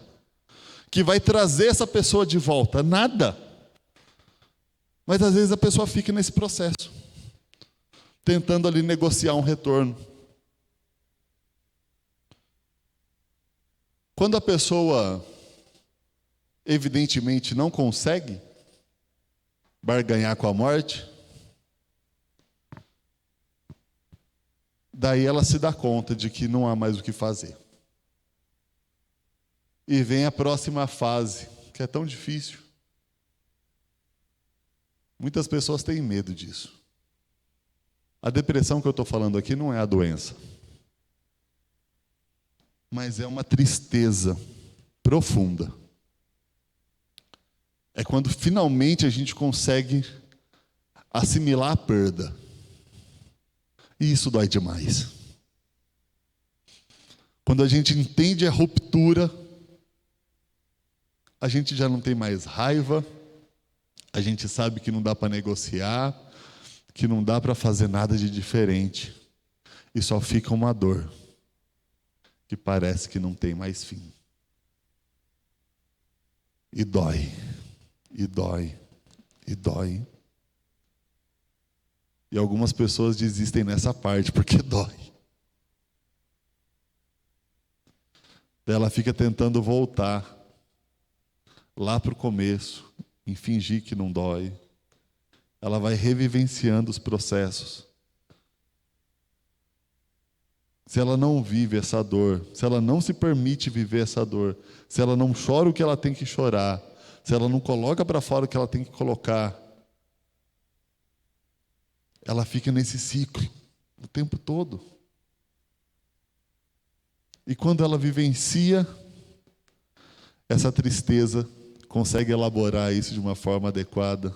Que vai trazer essa pessoa de volta. Nada. Mas às vezes a pessoa fica nesse processo, tentando ali negociar um retorno. Quando a pessoa, evidentemente, não consegue barganhar com a morte, daí ela se dá conta de que não há mais o que fazer. E vem a próxima fase, que é tão difícil. Muitas pessoas têm medo disso. A depressão que eu estou falando aqui não é a doença, mas é uma tristeza profunda. É quando finalmente a gente consegue assimilar a perda. E isso dói demais. Quando a gente entende a ruptura, a gente já não tem mais raiva, a gente sabe que não dá para negociar, que não dá para fazer nada de diferente. E só fica uma dor que parece que não tem mais fim. E dói, e dói, e dói. E algumas pessoas desistem nessa parte porque dói. Daí ela fica tentando voltar lá para o começo, em fingir que não dói. Ela vai revivenciando os processos. Se ela não vive essa dor, se ela não se permite viver essa dor, se ela não chora o que ela tem que chorar, se ela não coloca para fora o que ela tem que colocar, ela fica nesse ciclo o tempo todo. E quando ela vivencia essa tristeza, consegue elaborar isso de uma forma adequada,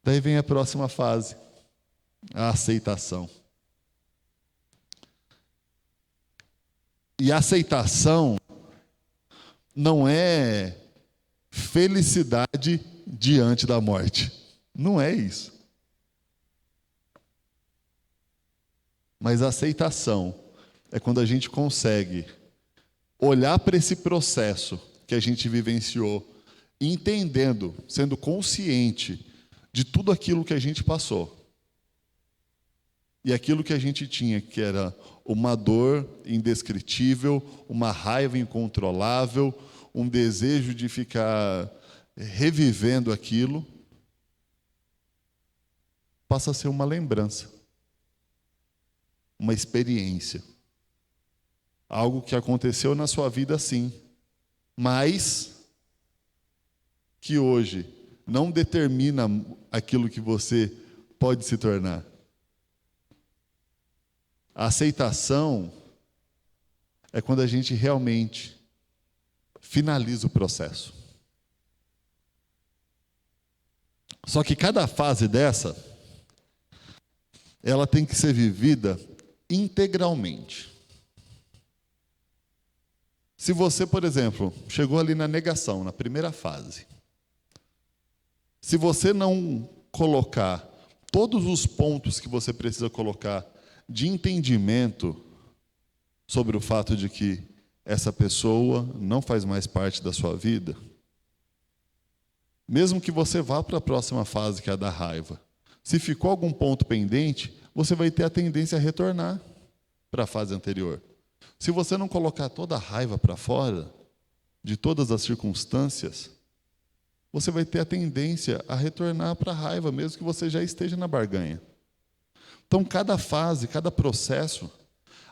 daí vem a próxima fase, a aceitação. E a aceitação não é felicidade diante da morte. Não é isso. Mas a aceitação é quando a gente consegue olhar para esse processo que a gente vivenciou, entendendo, sendo consciente de tudo aquilo que a gente passou. E aquilo que a gente tinha, que era uma dor indescritível, uma raiva incontrolável, um desejo de ficar revivendo aquilo, passa a ser uma lembrança, uma experiência. Algo que aconteceu na sua vida, sim, mas que hoje não determina aquilo que você pode se tornar. A aceitação é quando a gente realmente finaliza o processo. Só que cada fase dessa, ela tem que ser vivida integralmente. Se você, por exemplo, chegou ali na negação, na primeira fase, se você não colocar todos os pontos que você precisa colocar de entendimento sobre o fato de que essa pessoa não faz mais parte da sua vida, mesmo que você vá para a próxima fase, que é a da raiva, se ficou algum ponto pendente, você vai ter a tendência a retornar para a fase anterior. Se você não colocar toda a raiva para fora, de todas as circunstâncias, você vai ter a tendência a retornar para a raiva, mesmo que você já esteja na barganha. Então, cada fase, cada processo,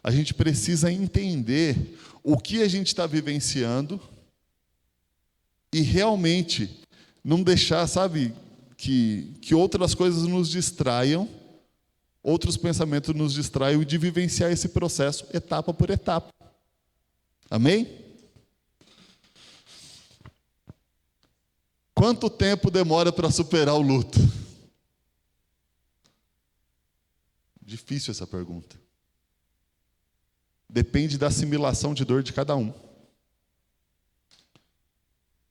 a gente precisa entender o que a gente está vivenciando e realmente não deixar, sabe, que outras coisas nos distraiam, outros pensamentos nos distraiam de vivenciar esse processo etapa por etapa. Amém? Quanto tempo demora para superar o luto? Difícil essa pergunta. Depende da assimilação de dor de cada um.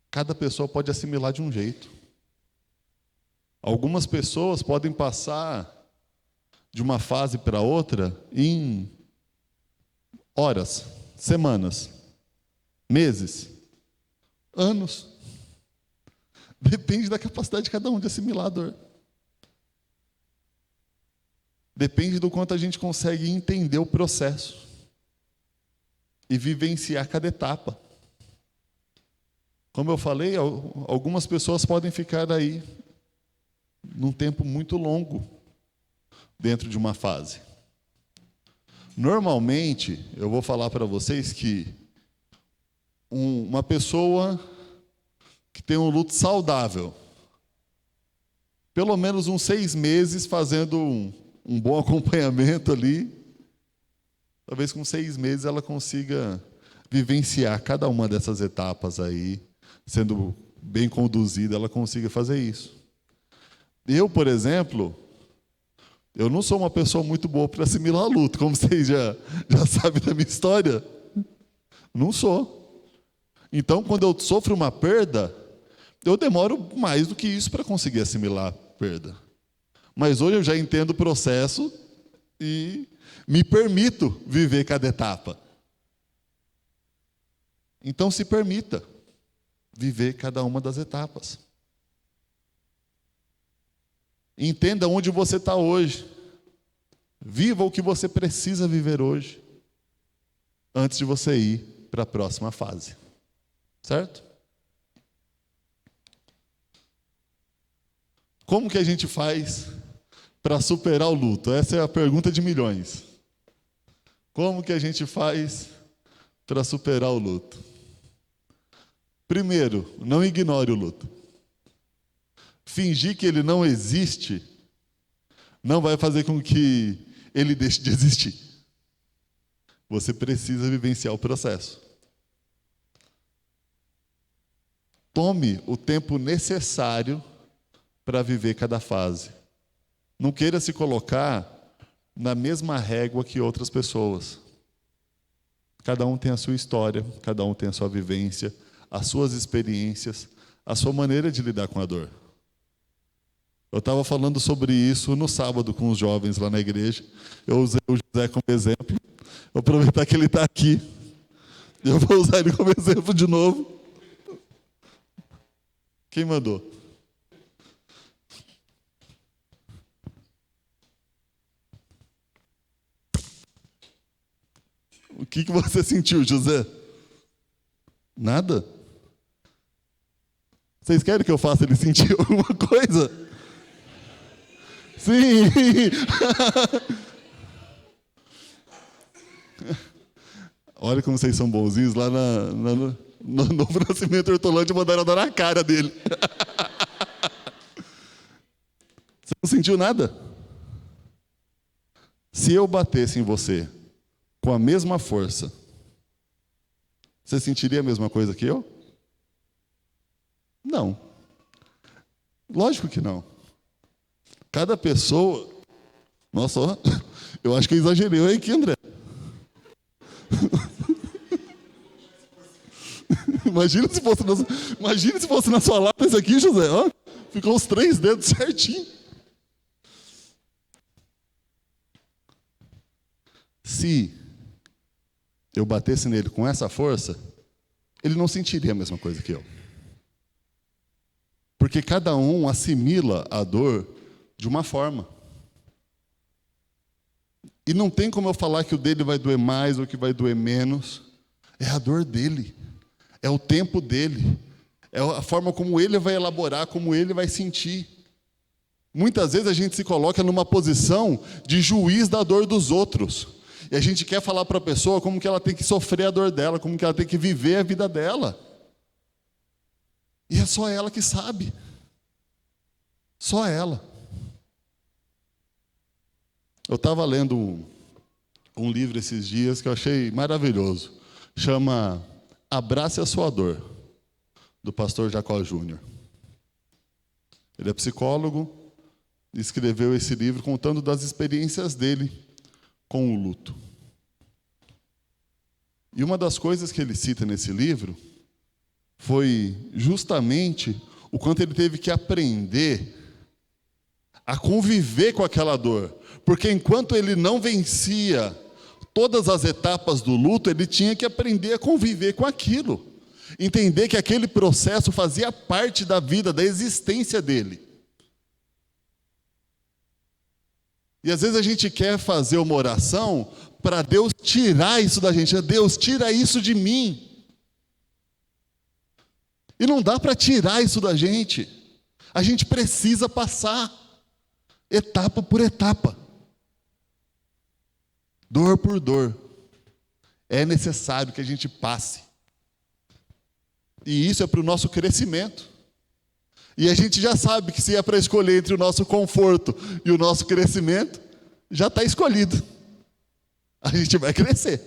Cada pessoa pode assimilar de um jeito. Algumas pessoas podem passar de uma fase para outra em horas, semanas, meses, anos. Depende da capacidade de cada um de assimilar a dor. Depende do quanto a gente consegue entender o processo e vivenciar cada etapa. Como eu falei, algumas pessoas podem ficar aí num tempo muito longo dentro de uma fase. Normalmente, eu vou falar para vocês que uma pessoa que tem um luto saudável, pelo menos uns 6 meses fazendo um bom acompanhamento ali, talvez com 6 meses ela consiga vivenciar cada uma dessas etapas aí, sendo bem conduzida, ela consiga fazer isso. Eu, por exemplo, eu não sou uma pessoa muito boa para assimilar luto, como vocês já sabem da minha história. Não sou. Então, quando eu sofro uma perda, eu demoro mais do que isso para conseguir assimilar a perda. Mas hoje eu já entendo o processo e me permito viver cada etapa. Então, se permita viver cada uma das etapas. Entenda onde você está hoje. Viva o que você precisa viver hoje, antes de você ir para a próxima fase. Certo? Como que a gente faz para superar o luto? Essa é a pergunta de milhões. Como que a gente faz para superar o luto? Primeiro, não ignore o luto. Fingir que ele não existe não vai fazer com que ele deixe de existir. Você precisa vivenciar o processo. Tome o tempo necessário para viver cada fase. Não queira se colocar na mesma régua que outras pessoas. Cada um tem a sua história, cada um tem a sua vivência, as suas experiências, a sua maneira de lidar com a dor. Eu estava falando sobre isso no sábado com os jovens lá na igreja. Eu usei o José como exemplo. Vou aproveitar que ele está aqui. Eu vou usar ele como exemplo de novo. Quem mandou? O que você sentiu, José? Nada? Vocês querem que eu faça ele sentir alguma coisa? Sim! Olha como vocês são bonzinhos. Lá no Novo Nascimento Hortolândia mandaram dar na cara dele. Você não sentiu nada? Se eu batesse em você com a mesma força Você sentiria a mesma coisa que eu? Não. Lógico que não. Cada pessoa... Nossa, ó, eu acho que eu exagerei aqui, André. Imagina se fosse na sua lata esse aqui, José. Ó, ficou os 3 dedos certinho. Se eu batesse nele com essa força, ele não sentiria a mesma coisa que eu. Porque cada um assimila a dor de uma forma. E não tem como eu falar que o dele vai doer mais ou que vai doer menos. É a dor dele. É o tempo dele. É a forma como ele vai elaborar, como ele vai sentir. Muitas vezes a gente se coloca numa posição de juiz da dor dos outros. E a gente quer falar para a pessoa como que ela tem que sofrer a dor dela, como que ela tem que viver a vida dela. E é só ela que sabe. Só ela. Eu estava lendo um livro esses dias que eu achei maravilhoso. Chama Abrace a Sua Dor, do pastor Jacó Júnior. Ele é psicólogo e escreveu esse livro contando das experiências dele com o luto. E uma das coisas que ele cita nesse livro foi justamente o quanto ele teve que aprender a conviver com aquela dor. Porque enquanto ele não vencia todas as etapas do luto, ele tinha que aprender a conviver com aquilo. Entender que aquele processo fazia parte da vida, da existência dele. E às vezes a gente quer fazer uma oração para Deus tirar isso da gente. Deus, tira isso de mim. E não dá para tirar isso da gente. A gente precisa passar etapa por etapa. Dor por dor. É necessário que a gente passe. E isso é para o nosso crescimento. E a gente já sabe que se é para escolher entre o nosso conforto e o nosso crescimento, já está escolhido. A gente vai crescer.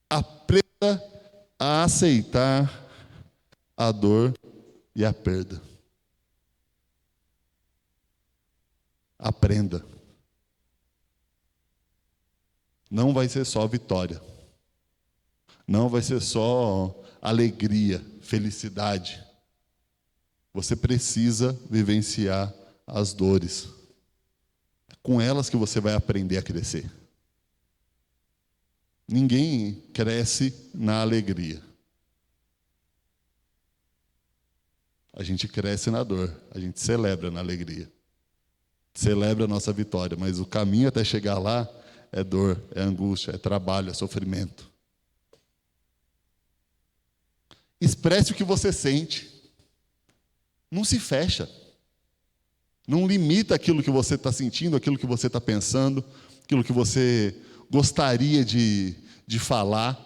Aprenda a aceitar a dor e a perda. Aprenda. Não vai ser só vitória. Não vai ser só alegria, felicidade. Você precisa vivenciar as dores. Com elas que você vai aprender a crescer. Ninguém cresce na alegria. A gente cresce na dor, a gente celebra na alegria. Celebra a nossa vitória, mas o caminho até chegar lá é dor, é angústia, é trabalho, é sofrimento. Expresse o que você sente. Não se fecha. Não limita aquilo que você está sentindo, aquilo que você está pensando, aquilo que você gostaria de falar.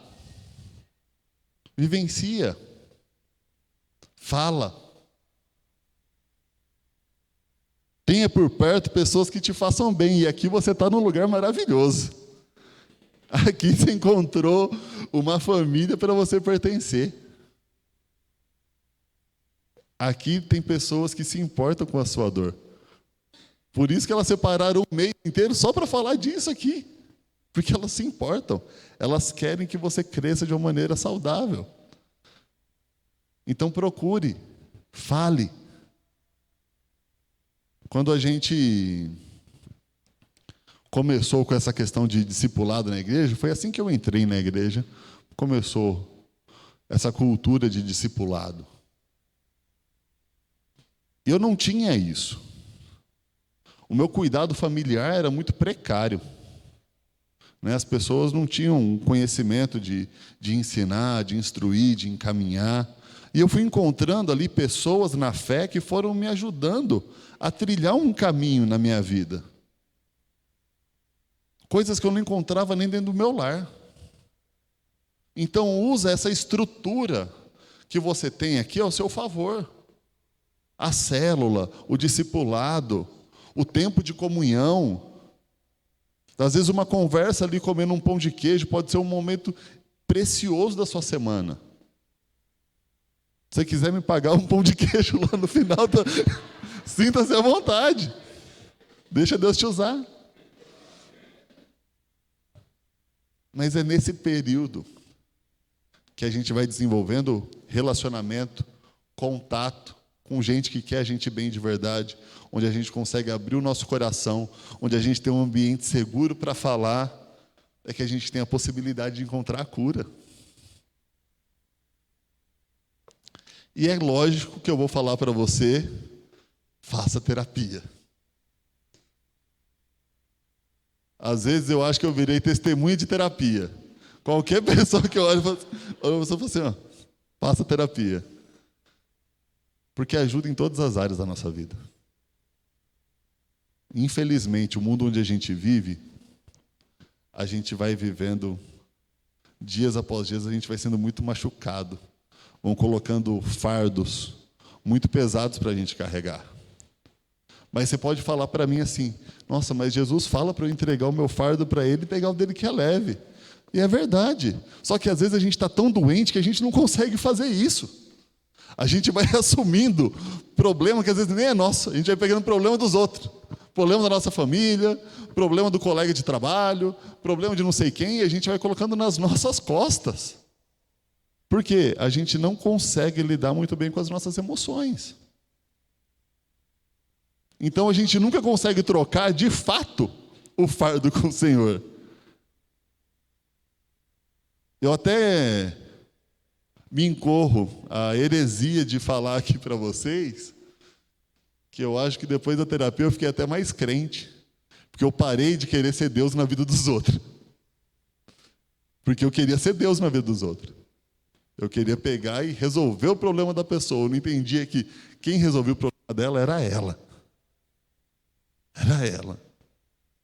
Vivencia. Fala. Tenha por perto pessoas que te façam bem. E aqui você está num lugar maravilhoso. Aqui você encontrou uma família para você pertencer. Aqui tem pessoas que se importam com a sua dor. Por isso que elas separaram o mês inteiro só para falar disso aqui. Porque elas se importam. Elas querem que você cresça de uma maneira saudável. Então procure, fale. Quando a gente começou com essa questão de discipulado na igreja, foi assim que eu entrei na igreja. Começou essa cultura de discipulado. Eu não tinha isso. O meu cuidado familiar era muito precário. As pessoas não tinham conhecimento de ensinar, de instruir, de encaminhar. E eu fui encontrando ali pessoas na fé que foram me ajudando a trilhar um caminho na minha vida. Coisas que eu não encontrava nem dentro do meu lar. Então, usa essa estrutura que você tem aqui ao seu favor. A célula, o discipulado, o tempo de comunhão. Às vezes uma conversa ali comendo um pão de queijo pode ser um momento precioso da sua semana. Se você quiser me pagar um pão de queijo lá no final, sinta-se à vontade. Deixa Deus te usar. Mas é nesse período que a gente vai desenvolvendo relacionamento, contato com gente que quer a gente bem de verdade, onde a gente consegue abrir o nosso coração, onde a gente tem um ambiente seguro para falar, é que a gente tem a possibilidade de encontrar a cura. E é lógico que eu vou falar para você, faça terapia. Às vezes eu acho que eu virei testemunha de terapia. Qualquer pessoa que eu olho, eu falo assim, ó, faça terapia. Porque ajuda em todas as áreas da nossa vida. Infelizmente, o mundo onde a gente vive, a gente vai vivendo, dias após dias, a gente vai sendo muito machucado. Vão colocando fardos muito pesados para a gente carregar. Mas você pode falar para mim assim, nossa, mas Jesus fala para eu entregar o meu fardo para Ele e pegar o dele que é leve. E é verdade. Só que às vezes a gente está tão doente que a gente não consegue fazer isso. A gente vai assumindo problema que às vezes nem é nosso. A gente vai pegando problema dos outros. Problema da nossa família, problema do colega de trabalho, problema de não sei quem, e a gente vai colocando nas nossas costas. Porque a gente não consegue lidar muito bem com as nossas emoções. Então a gente nunca consegue trocar de fato o fardo com o Senhor. Eu até me incorro à heresia de falar aqui para vocês, que eu acho que depois da terapia eu fiquei até mais crente, porque eu parei de querer ser Deus na vida dos outros. Porque eu queria ser Deus na vida dos outros. Eu queria pegar e resolver o problema da pessoa. Eu não entendia que quem resolvia o problema dela era ela. Era ela.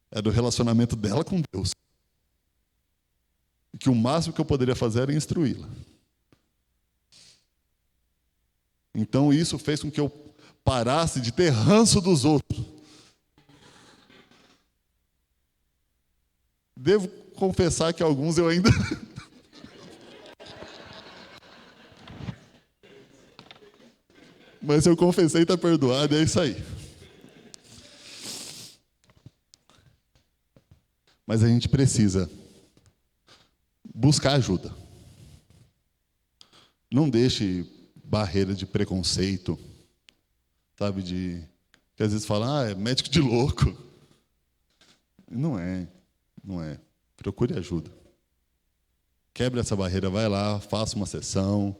Era o relacionamento dela com Deus. E que o máximo que eu poderia fazer era instruí-la. Então isso fez com que eu parasse de ter ranço dos outros. Devo confessar que alguns eu ainda... Mas eu confessei, está perdoado, é isso aí. Mas a gente precisa buscar ajuda. Não deixe barreira de preconceito, sabe, que às vezes fala, é médico de louco. Não é. Procure ajuda. Quebre essa barreira, vai lá, faça uma sessão.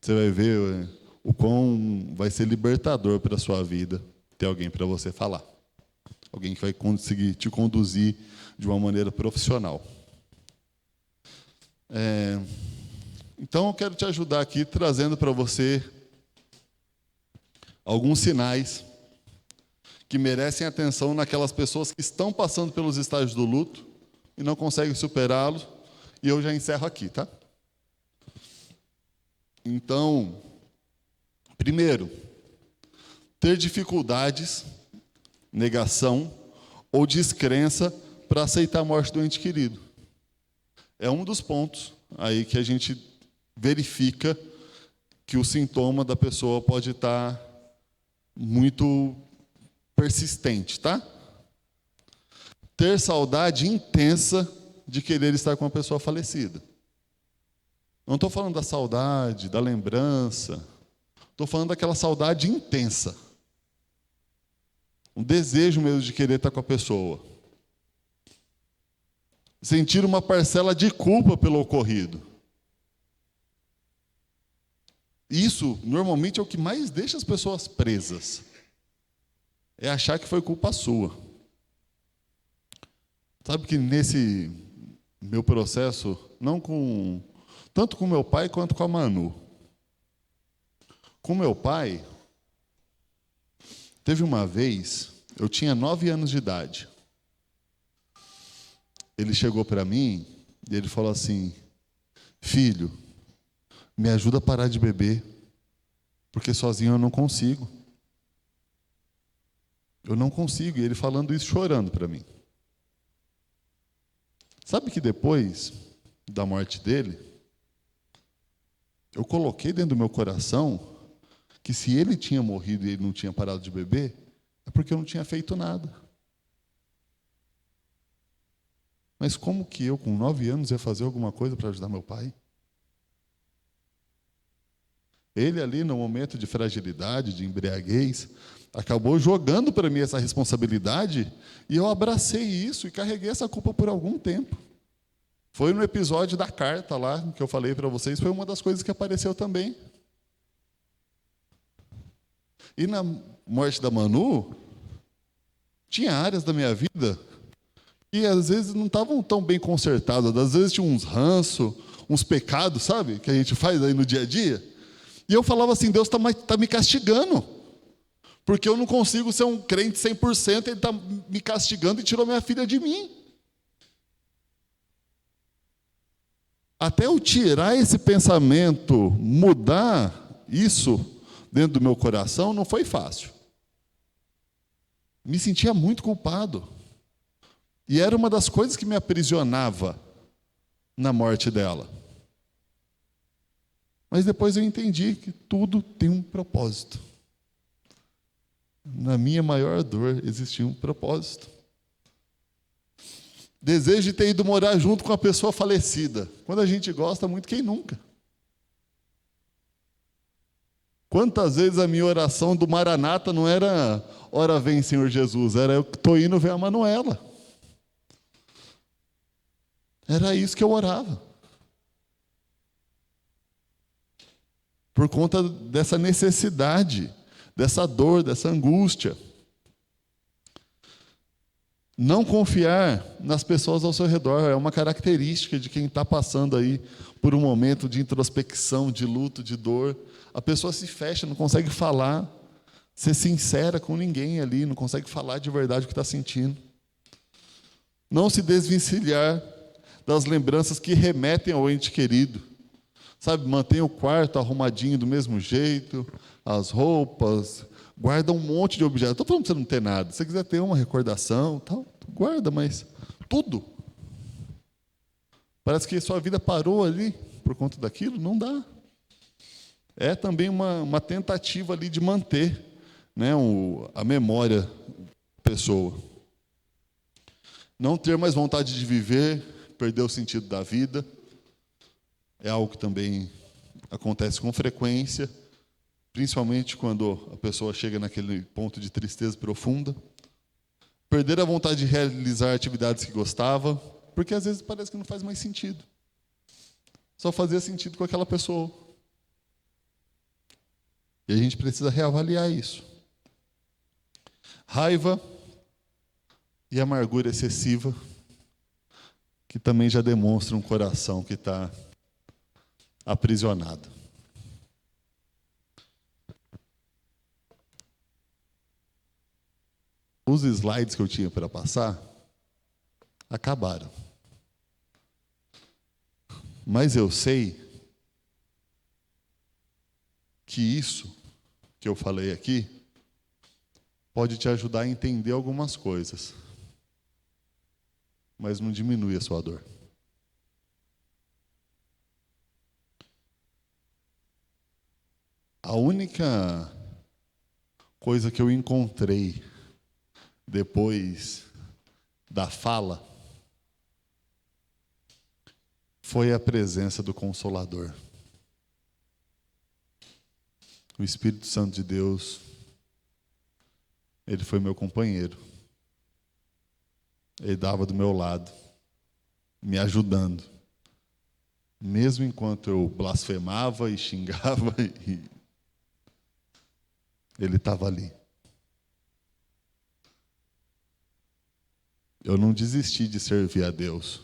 Você vai ver o quão vai ser libertador para a sua vida ter alguém para você falar. Alguém que vai conseguir te conduzir de uma maneira profissional. Então, eu quero te ajudar aqui, trazendo para você alguns sinais que merecem atenção naquelas pessoas que estão passando pelos estágios do luto e não conseguem superá-los. E eu já encerro aqui, tá? Então, primeiro, ter dificuldades, negação ou descrença para aceitar a morte do ente querido. É um dos pontos aí que a gente verifica que o sintoma da pessoa pode estar muito persistente, tá? Ter saudade intensa de querer estar com a pessoa falecida. Não estou falando da saudade, da lembrança. Estou falando daquela saudade intensa. Um desejo mesmo de querer estar com a pessoa. Sentir uma parcela de culpa pelo ocorrido. Isso, normalmente, é o que mais deixa as pessoas presas. É achar que foi culpa sua. Sabe que nesse meu processo, tanto com meu pai quanto com a Manu. Com meu pai, teve uma vez, eu tinha 9 anos de idade. Ele chegou para mim e ele falou assim, filho, me ajuda a parar de beber, porque sozinho eu não consigo. Eu não consigo. E ele falando isso, chorando para mim. Sabe que depois da morte dele, eu coloquei dentro do meu coração que se ele tinha morrido e ele não tinha parado de beber, é porque eu não tinha feito nada. Mas como que eu, com 9 anos, ia fazer alguma coisa para ajudar meu pai? Ele ali, no momento de fragilidade, de embriaguez, acabou jogando para mim essa responsabilidade e eu abracei isso e carreguei essa culpa por algum tempo. Foi no episódio da carta lá, que eu falei para vocês, foi uma das coisas que apareceu também. E na morte da Manu, tinha áreas da minha vida que às vezes não estavam tão bem consertadas, às vezes tinha uns ranço, uns pecados, sabe, que a gente faz aí no dia a dia. E eu falava assim, Deus está me castigando, porque eu não consigo ser um crente 100%, Ele está me castigando e tirou minha filha de mim. Até eu tirar esse pensamento, mudar isso dentro do meu coração, não foi fácil. Me sentia muito culpado. E era uma das coisas que me aprisionava na morte dela. Mas depois eu entendi que tudo tem um propósito. Na minha maior dor existia um propósito. Desejo de ter ido morar junto com a pessoa falecida. Quando a gente gosta muito, quem nunca? Quantas vezes a minha oração do Maranata não era ora vem Senhor Jesus, era eu que estou indo ver a Manuela. Era isso que eu orava. Por conta dessa necessidade, dessa dor, dessa angústia. Não confiar nas pessoas ao seu redor é uma característica de quem está passando aí por um momento de introspecção, de luto, de dor. A pessoa se fecha, não consegue falar, ser sincera com ninguém ali, não consegue falar de verdade o que está sentindo. Não se desvencilhar das lembranças que remetem ao ente querido. Sabe, mantenha o quarto arrumadinho do mesmo jeito, as roupas, guarda um monte de objetos. Estou falando para você não ter nada. Se você quiser ter uma recordação, tal, guarda, mas tudo. Parece que sua vida parou ali por conta daquilo, não dá. É também uma tentativa ali de manter, né, a memória da pessoa. Não ter mais vontade de viver, perder o sentido da vida. É algo que também acontece com frequência, principalmente quando a pessoa chega naquele ponto de tristeza profunda. Perder a vontade de realizar atividades que gostava, porque às vezes parece que não faz mais sentido. Só fazia sentido com aquela pessoa. E a gente precisa reavaliar isso. Raiva e amargura excessiva, que também já demonstra um coração que está aprisionado. Os slides que eu tinha para passar acabaram. Mas eu sei que isso que eu falei aqui pode te ajudar a entender algumas coisas, mas não diminui a sua dor. A única coisa que eu encontrei depois da fala foi a presença do Consolador. O Espírito Santo de Deus, ele foi meu companheiro. Ele estava do meu lado, me ajudando. Mesmo enquanto eu blasfemava e xingava, ele estava ali. Eu não desisti de servir a Deus,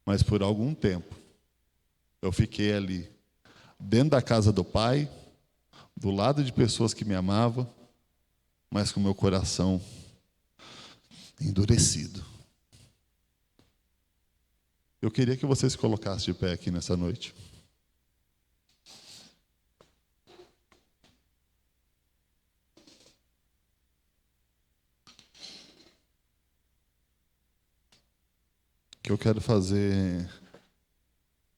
mas por algum tempo eu fiquei ali, dentro da casa do Pai, do lado de pessoas que me amavam, mas com meu coração endurecido. Eu queria que você se colocasse de pé aqui nessa noite. que eu quero fazer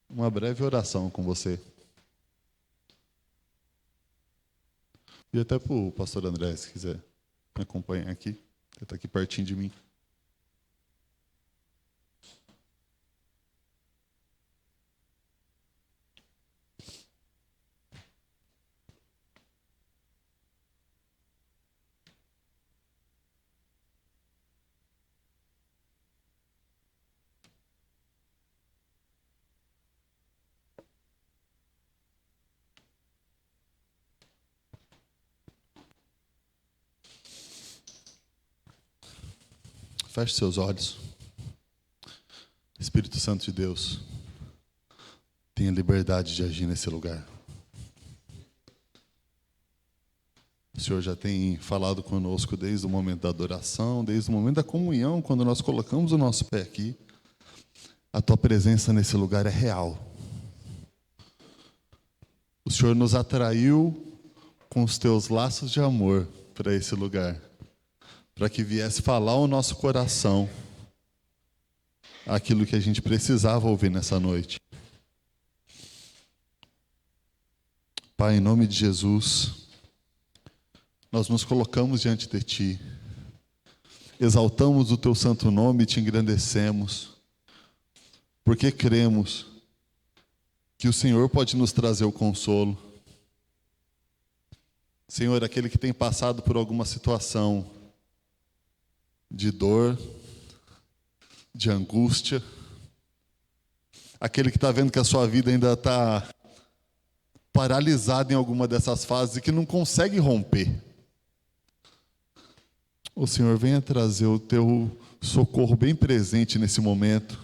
uma breve oração com você. E até para o pastor André, se quiser me acompanhar aqui. Ele está aqui pertinho de mim. Feche seus olhos. Espírito Santo de Deus, tenha liberdade de agir nesse lugar. O Senhor já tem falado conosco desde o momento da adoração, desde o momento da comunhão, quando nós colocamos o nosso pé aqui. A tua presença nesse lugar é real. O Senhor nos atraiu com os teus laços de amor para esse lugar, para que viesse falar ao nosso coração aquilo que a gente precisava ouvir nessa noite. Pai, em nome de Jesus, nós nos colocamos diante de Ti, exaltamos o Teu santo nome e Te engrandecemos, porque cremos que o Senhor pode nos trazer o consolo. Senhor, aquele que tem passado por alguma situação de dor, de angústia, aquele que está vendo que a sua vida ainda está paralisada em alguma dessas fases e que não consegue romper. O Senhor venha trazer o teu socorro bem presente nesse momento.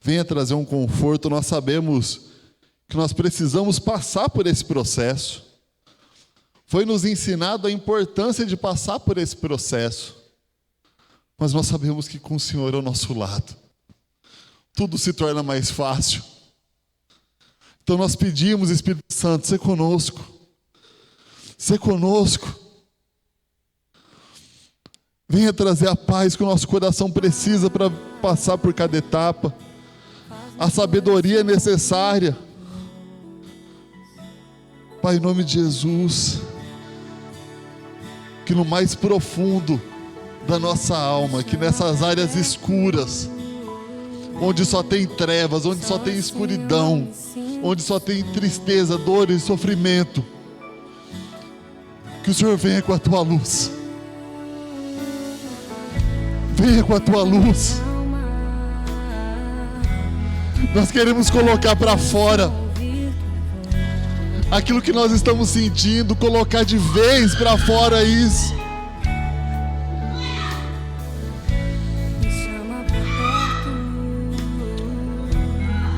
Venha trazer um conforto. Nós sabemos que nós precisamos passar por esse processo. Foi nos ensinado a importância de passar por esse processo. Mas nós sabemos que com o Senhor ao nosso lado, tudo se torna mais fácil. Então nós pedimos, Espírito Santo, ser conosco. Ser conosco. Venha trazer a paz que o nosso coração precisa para passar por cada etapa. A sabedoria necessária. Pai, em nome de Jesus, que no mais profundo da nossa alma, que nessas áreas escuras, onde só tem trevas, onde só tem escuridão, onde só tem tristeza, dor e sofrimento, que o Senhor venha com a tua luz. Venha com a tua luz. Nós queremos colocar para fora aquilo que nós estamos sentindo, colocar de vez para fora isso.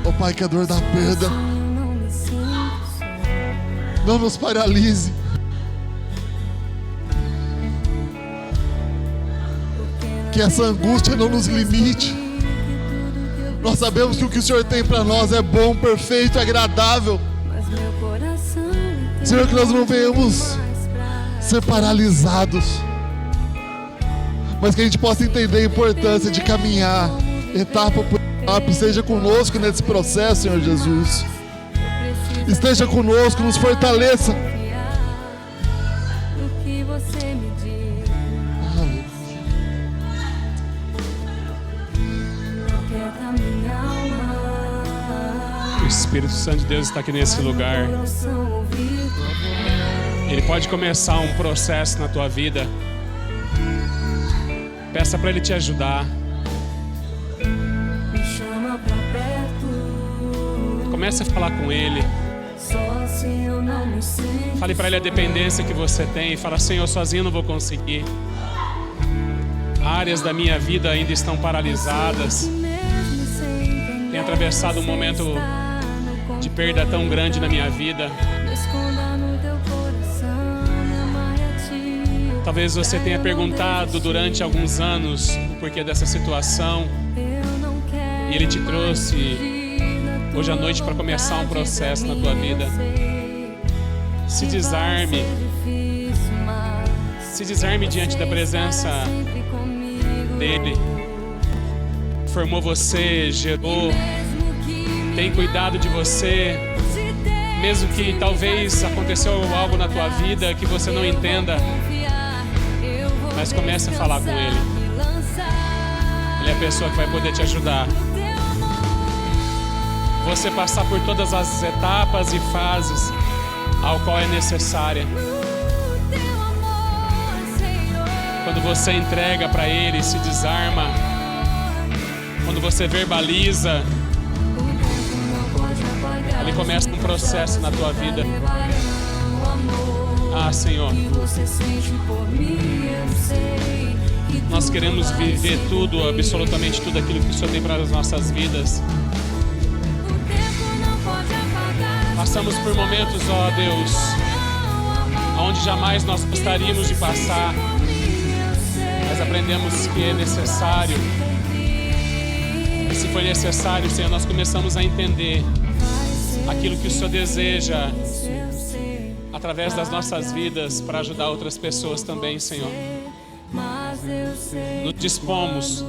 Oh Pai, que a dor da perda não nos paralise. Que essa angústia não nos limite. Nós sabemos que o que o Senhor tem para nós é bom, perfeito, agradável. Senhor, que nós não venhamos ser paralisados, mas que a gente possa entender a importância de caminhar etapa por etapa. Seja conosco nesse processo, Senhor Jesus. Esteja conosco, nos fortaleça. O Espírito Santo de Deus está aqui nesse lugar. Ele pode começar um processo na tua vida. Peça para Ele te ajudar. Comece a falar com Ele. Fale para Ele a dependência que você tem. Fala: Senhor, sozinho eu não vou conseguir. Áreas da minha vida ainda estão paralisadas. Tenho atravessado um momento de perda tão grande na minha vida. Talvez você tenha perguntado durante alguns anos o porquê dessa situação, e Ele te trouxe hoje à noite para começar um processo na tua vida. Se desarme. Se desarme diante da presença dEle. formou você, gerou, tem cuidado de você, mesmo que talvez aconteceu algo na tua vida que você não entenda, mas comece a falar com Ele. Ele é a pessoa que vai poder te ajudar. Você passar por todas as etapas e fases ao qual é necessária. Quando você entrega para Ele, se desarma. Quando você verbaliza, Ele começa um processo na tua vida. Ah, Senhor, nós queremos viver tudo, absolutamente tudo aquilo que o Senhor tem para as nossas vidas. Passamos por momentos, ó Deus, onde jamais nós gostaríamos de passar, mas aprendemos que é necessário. E se for necessário, Senhor, nós começamos a entender aquilo que o Senhor deseja através das nossas vidas para ajudar outras pessoas também, Senhor. Nos dispomos,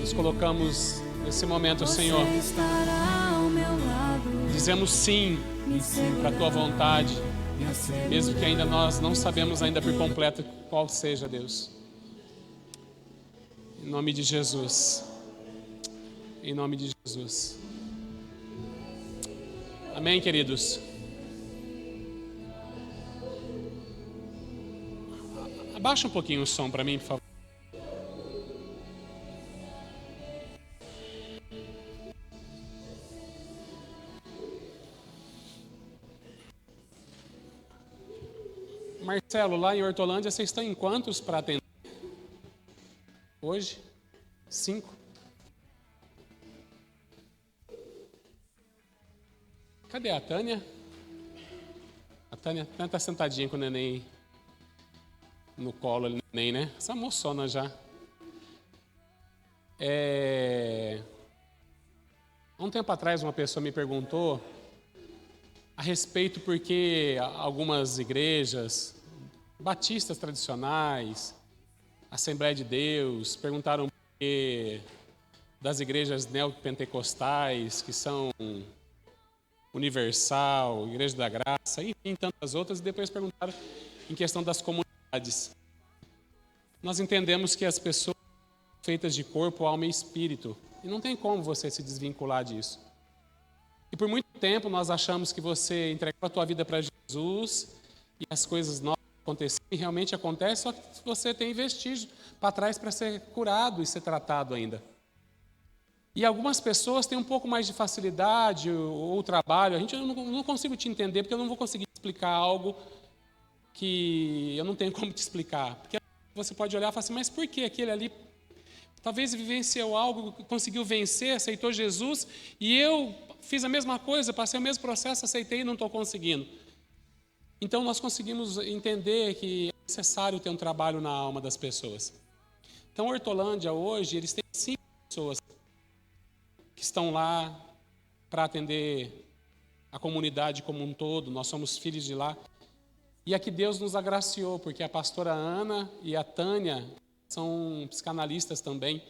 nos colocamos nesse momento, Senhor. Dizemos sim para a Tua vontade, mesmo que ainda nós não sabemos ainda por completo qual seja, Deus. Em nome de Jesus. Em nome de Jesus. Amém, queridos? Abaixa um pouquinho o som para mim, por favor. Marcelo, lá em Hortolândia, vocês estão em quantos para atender? Hoje? 5? Cadê a Tânia? A Tânia está sentadinha com o neném no colo, neném, né? Essa moçona já. Há um tempo atrás, uma pessoa me perguntou a respeito porque algumas igrejas batistas tradicionais, Assembleia de Deus, perguntaram por que das igrejas neopentecostais, que são Universal, Igreja da Graça, enfim, tantas outras, e depois perguntaram em questão das comunidades. Nós entendemos que as pessoas são feitas de corpo, alma e espírito, e não tem como você se desvincular disso. E por muito tempo nós achamos que você entregou a tua vida para Jesus e as coisas novas aconteceram, e realmente acontece, só que você tem vestígio para trás para ser curado e ser tratado ainda. E algumas pessoas têm um pouco mais de facilidade ou trabalho. Eu não consigo te entender, porque eu não vou conseguir explicar algo que eu não tenho como te explicar. Porque você pode olhar e falar assim, mas por que aquele ali talvez vivenciou algo, conseguiu vencer, aceitou Jesus, e eu fiz a mesma coisa, passei o mesmo processo, aceitei e não estou conseguindo. Então nós conseguimos entender que é necessário ter um trabalho na alma das pessoas. Então Hortolândia hoje, eles têm 5 pessoas que estão lá para atender a comunidade como um todo. Nós somos filhos de lá. E aqui Deus nos agraciou, porque a pastora Ana e a Tânia são psicanalistas também.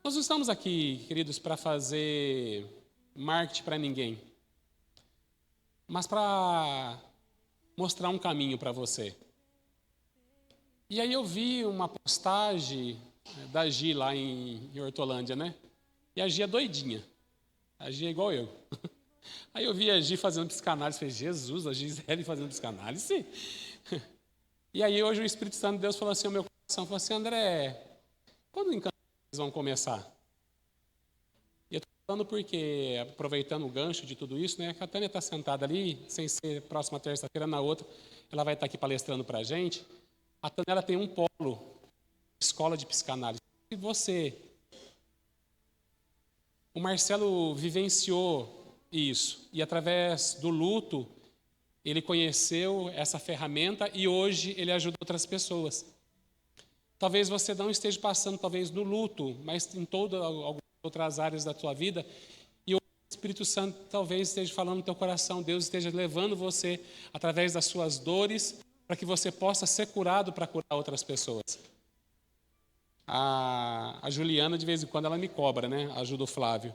Nós não estamos aqui, queridos, para fazer marketing para ninguém, mas para mostrar um caminho para você. E aí eu vi uma postagem da Gi lá em Hortolândia, né? E a Gi é doidinha. A Gi é igual eu. Aí eu vi a Gi fazendo psicanálise. Falei, Jesus, a Gisele fazendo psicanálise? E aí hoje o Espírito Santo de Deus falou assim ao meu coração. Falou assim, André, quando em Campinas vocês vão começar? E eu estou falando porque, aproveitando o gancho de tudo isso, né? A Tânia está sentada ali, sem ser próxima terça-feira, na outra, ela vai estar aqui palestrando para a gente. A Tânia ela tem um polo, escola de psicanálise. E você... O Marcelo vivenciou isso e através do luto ele conheceu essa ferramenta e hoje ele ajuda outras pessoas. Talvez você não esteja passando talvez no luto, mas em todas algumas outras áreas da tua vida e o Espírito Santo talvez esteja falando no teu coração, Deus esteja levando você através das suas dores para que você possa ser curado para curar outras pessoas. A Juliana, de vez em quando, ela me cobra, né? Ajuda o Flávio.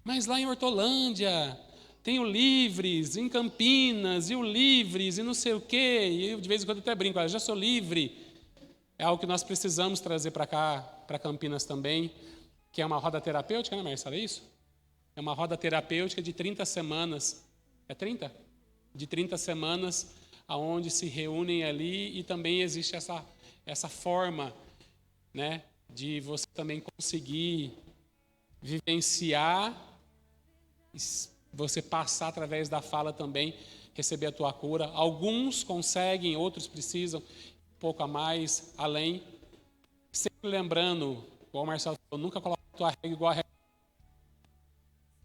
Mas lá em Hortolândia tem o Livres, em Campinas, e o Livres, e não sei o quê. E eu, de vez em quando, até brinco, já sou livre. É algo que nós precisamos trazer para cá, para Campinas também, que é uma roda terapêutica, né, Marcelo? É isso? É uma roda terapêutica de 30 semanas. É 30? De 30 semanas, aonde se reúnem ali, e também existe essa forma, né, de você também conseguir vivenciar, você passar através da fala também, receber a tua cura. Alguns conseguem, outros precisam um pouco a mais, além. Sempre lembrando, igual o Marcelo falou, nunca coloca a tua regra igual a regra.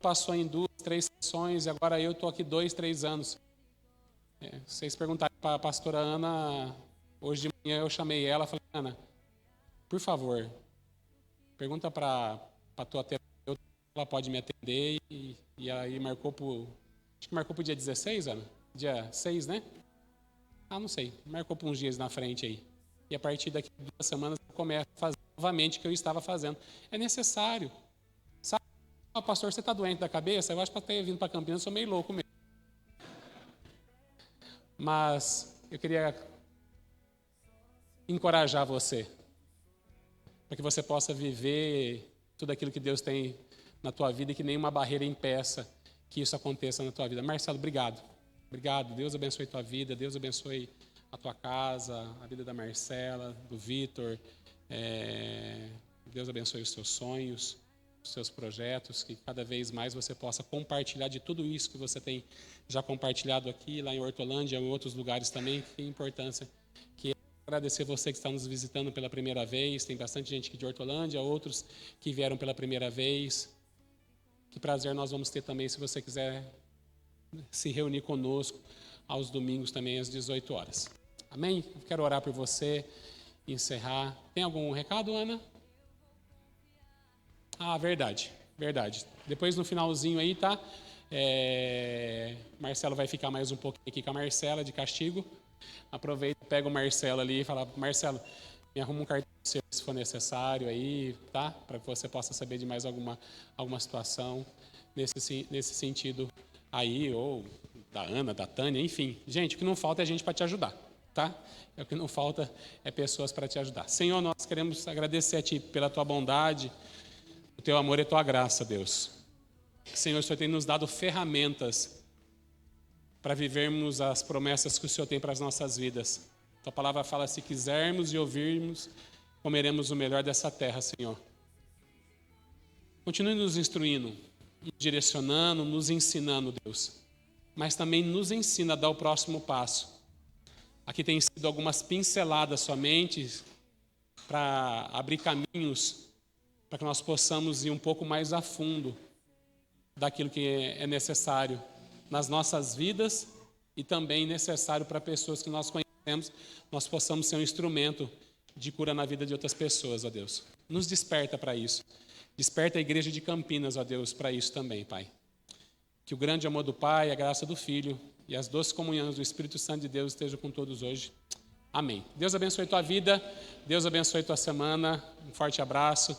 Passou em 2, 3 sessões, e agora eu estou aqui 2, 3 anos. Vocês perguntaram para a pastora Ana, hoje de manhã eu chamei ela e falei, Ana, por favor, pergunta para a tua terapeuta, ela pode me atender, e aí marcou acho que marcou para o dia 16, Ana? Dia 6, né? Não sei, marcou para uns dias na frente aí. E a partir daqui de 2 semanas eu começo a fazer novamente o que eu estava fazendo. É necessário. Sabe, pastor, você está doente da cabeça? Eu acho que para ter vindo para Campinas eu sou meio louco mesmo. Mas eu queria encorajar você, para que você possa viver tudo aquilo que Deus tem na tua vida e que nenhuma barreira impeça que isso aconteça na tua vida. Marcelo, obrigado. Obrigado. Deus abençoe a tua vida, Deus abençoe a tua casa, a vida da Marcela, do Vitor. Deus abençoe os seus sonhos, os seus projetos, que cada vez mais você possa compartilhar de tudo isso que você tem já compartilhado aqui, lá em Hortolândia, em outros lugares também, que tem importância. Que agradecer você que está nos visitando pela primeira vez, tem bastante gente aqui de Hortolândia, outros que vieram pela primeira vez. Que prazer nós vamos ter também, se você quiser se reunir conosco aos domingos também às 18 horas. Amém? Eu quero orar por você e encerrar. Tem algum recado, Ana? Verdade. Depois no finalzinho aí, tá? Marcelo vai ficar mais um pouquinho aqui com a Marcela de castigo. Aproveita, pega o Marcelo ali e fala, Marcelo, me arruma um cartão seu se for necessário aí, tá? Para que você possa saber de mais alguma situação nesse sentido aí, ou da Ana, da Tânia, enfim. Gente, o que não falta é gente para te ajudar, tá? O que não falta é pessoas para te ajudar. Senhor, nós queremos agradecer a Ti pela Tua bondade, o Teu amor e a Tua graça, Deus. Senhor, o Senhor tem nos dado ferramentas para vivermos as promessas que o Senhor tem para as nossas vidas. Tua palavra fala, se quisermos e ouvirmos, comeremos o melhor dessa terra, Senhor. Continue nos instruindo, nos direcionando, nos ensinando, Deus. Mas também nos ensina a dar o próximo passo. Aqui tem sido algumas pinceladas somente para abrir caminhos para que nós possamos ir um pouco mais a fundo daquilo que é necessário nas nossas vidas e também necessário para pessoas que nós conhecemos, nós possamos ser um instrumento de cura na vida de outras pessoas, ó Deus. Nos desperta para isso. Desperta a igreja de Campinas, ó Deus, para isso também, Pai. Que o grande amor do Pai, a graça do Filho e as doces comunhões do Espírito Santo de Deus estejam com todos hoje. Amém. Deus abençoe tua vida, Deus abençoe tua semana. Um forte abraço.